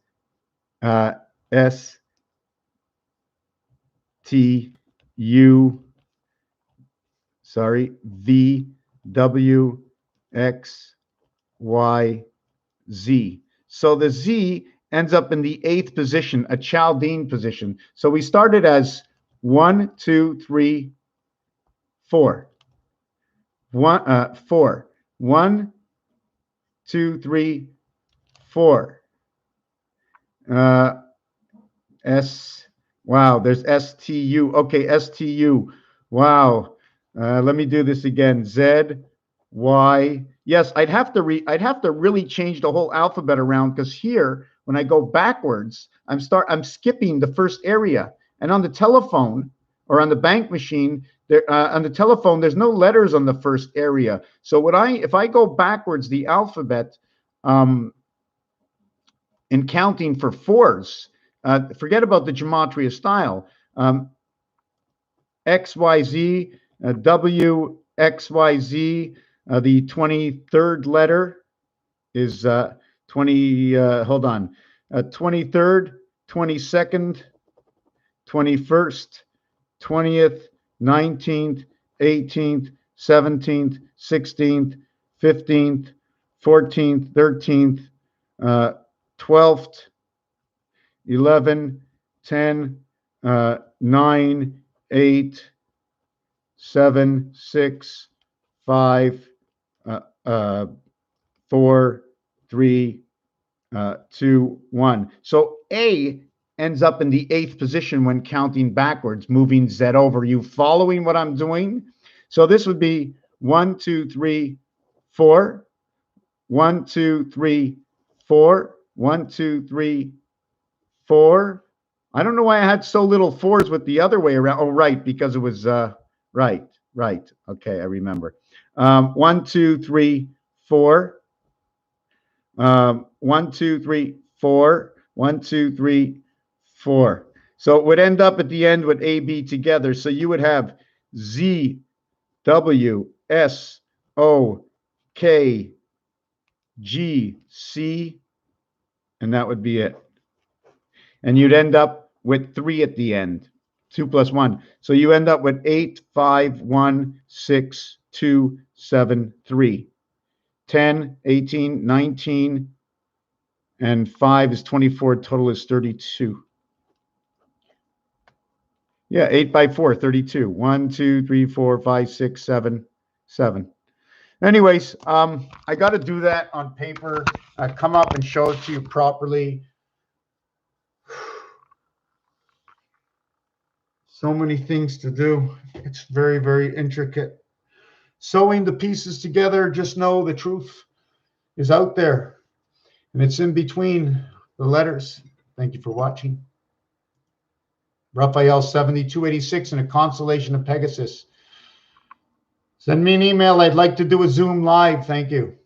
S, T, U, sorry, V, W, X, Y, Z. So the Z ends up in the 8th position, a Chaldean position. So we started as 1, 2, 3, 4. 4. 1, 2, 3, 4. S. Wow, there's STU. Okay, STU. Wow. Let me do this again. Z, Y. Yes, I'd have to really change the whole alphabet around, because here, when I go backwards, I'm skipping the first area. And on the telephone or on the bank machine, on the telephone, there's no letters on the first area. So if I go backwards the alphabet in counting for 4s, forget about the gematria style. X, Y, Z, W, X, Y, Z. The 23rd letter is 23rd, 22nd, 21st, 20th, 19th, 18th, 17th, 16th, 15th, 14th, 13th, 12th, 11, 10, 9, 8, 7, 6, 5, 4, 3, 2, 1. So A ends up in the 8th position when counting backwards, moving Z over. You following what I'm doing? So this would be 1, 2, 3, 4, 1, 2, 3, 4, 1, 2, 3, 4. I don't know why I had so little fours with the other way around. Oh, right, because it was right. Okay, I remember. 1, 2, 3, 4. 1, 2, 3, 4. 1, 2, 3, 4. So it would end up at the end with A, B together. So you would have Z, W, S, O, K, G, C, and that would be it. And you'd end up with 3 at the end, 2 plus 1. So you end up with 8, 5, 1, 6, 2, 7, 3. 10, 18, 19, and 5 is 24. Total is 32. Yeah, 8 by 4, 32. 1, 2, 3, 4, 5, 6, 7, 7. Anyways, I got to do that on paper. Come up and show it to you properly. So many things to do. It's very, very intricate. Sewing the pieces together, just know the truth is out there. And it's in between the letters. Thank you for watching. Raphael 7286 and a constellation of Pegasus. Send me an email. I'd like to do a Zoom live. Thank you.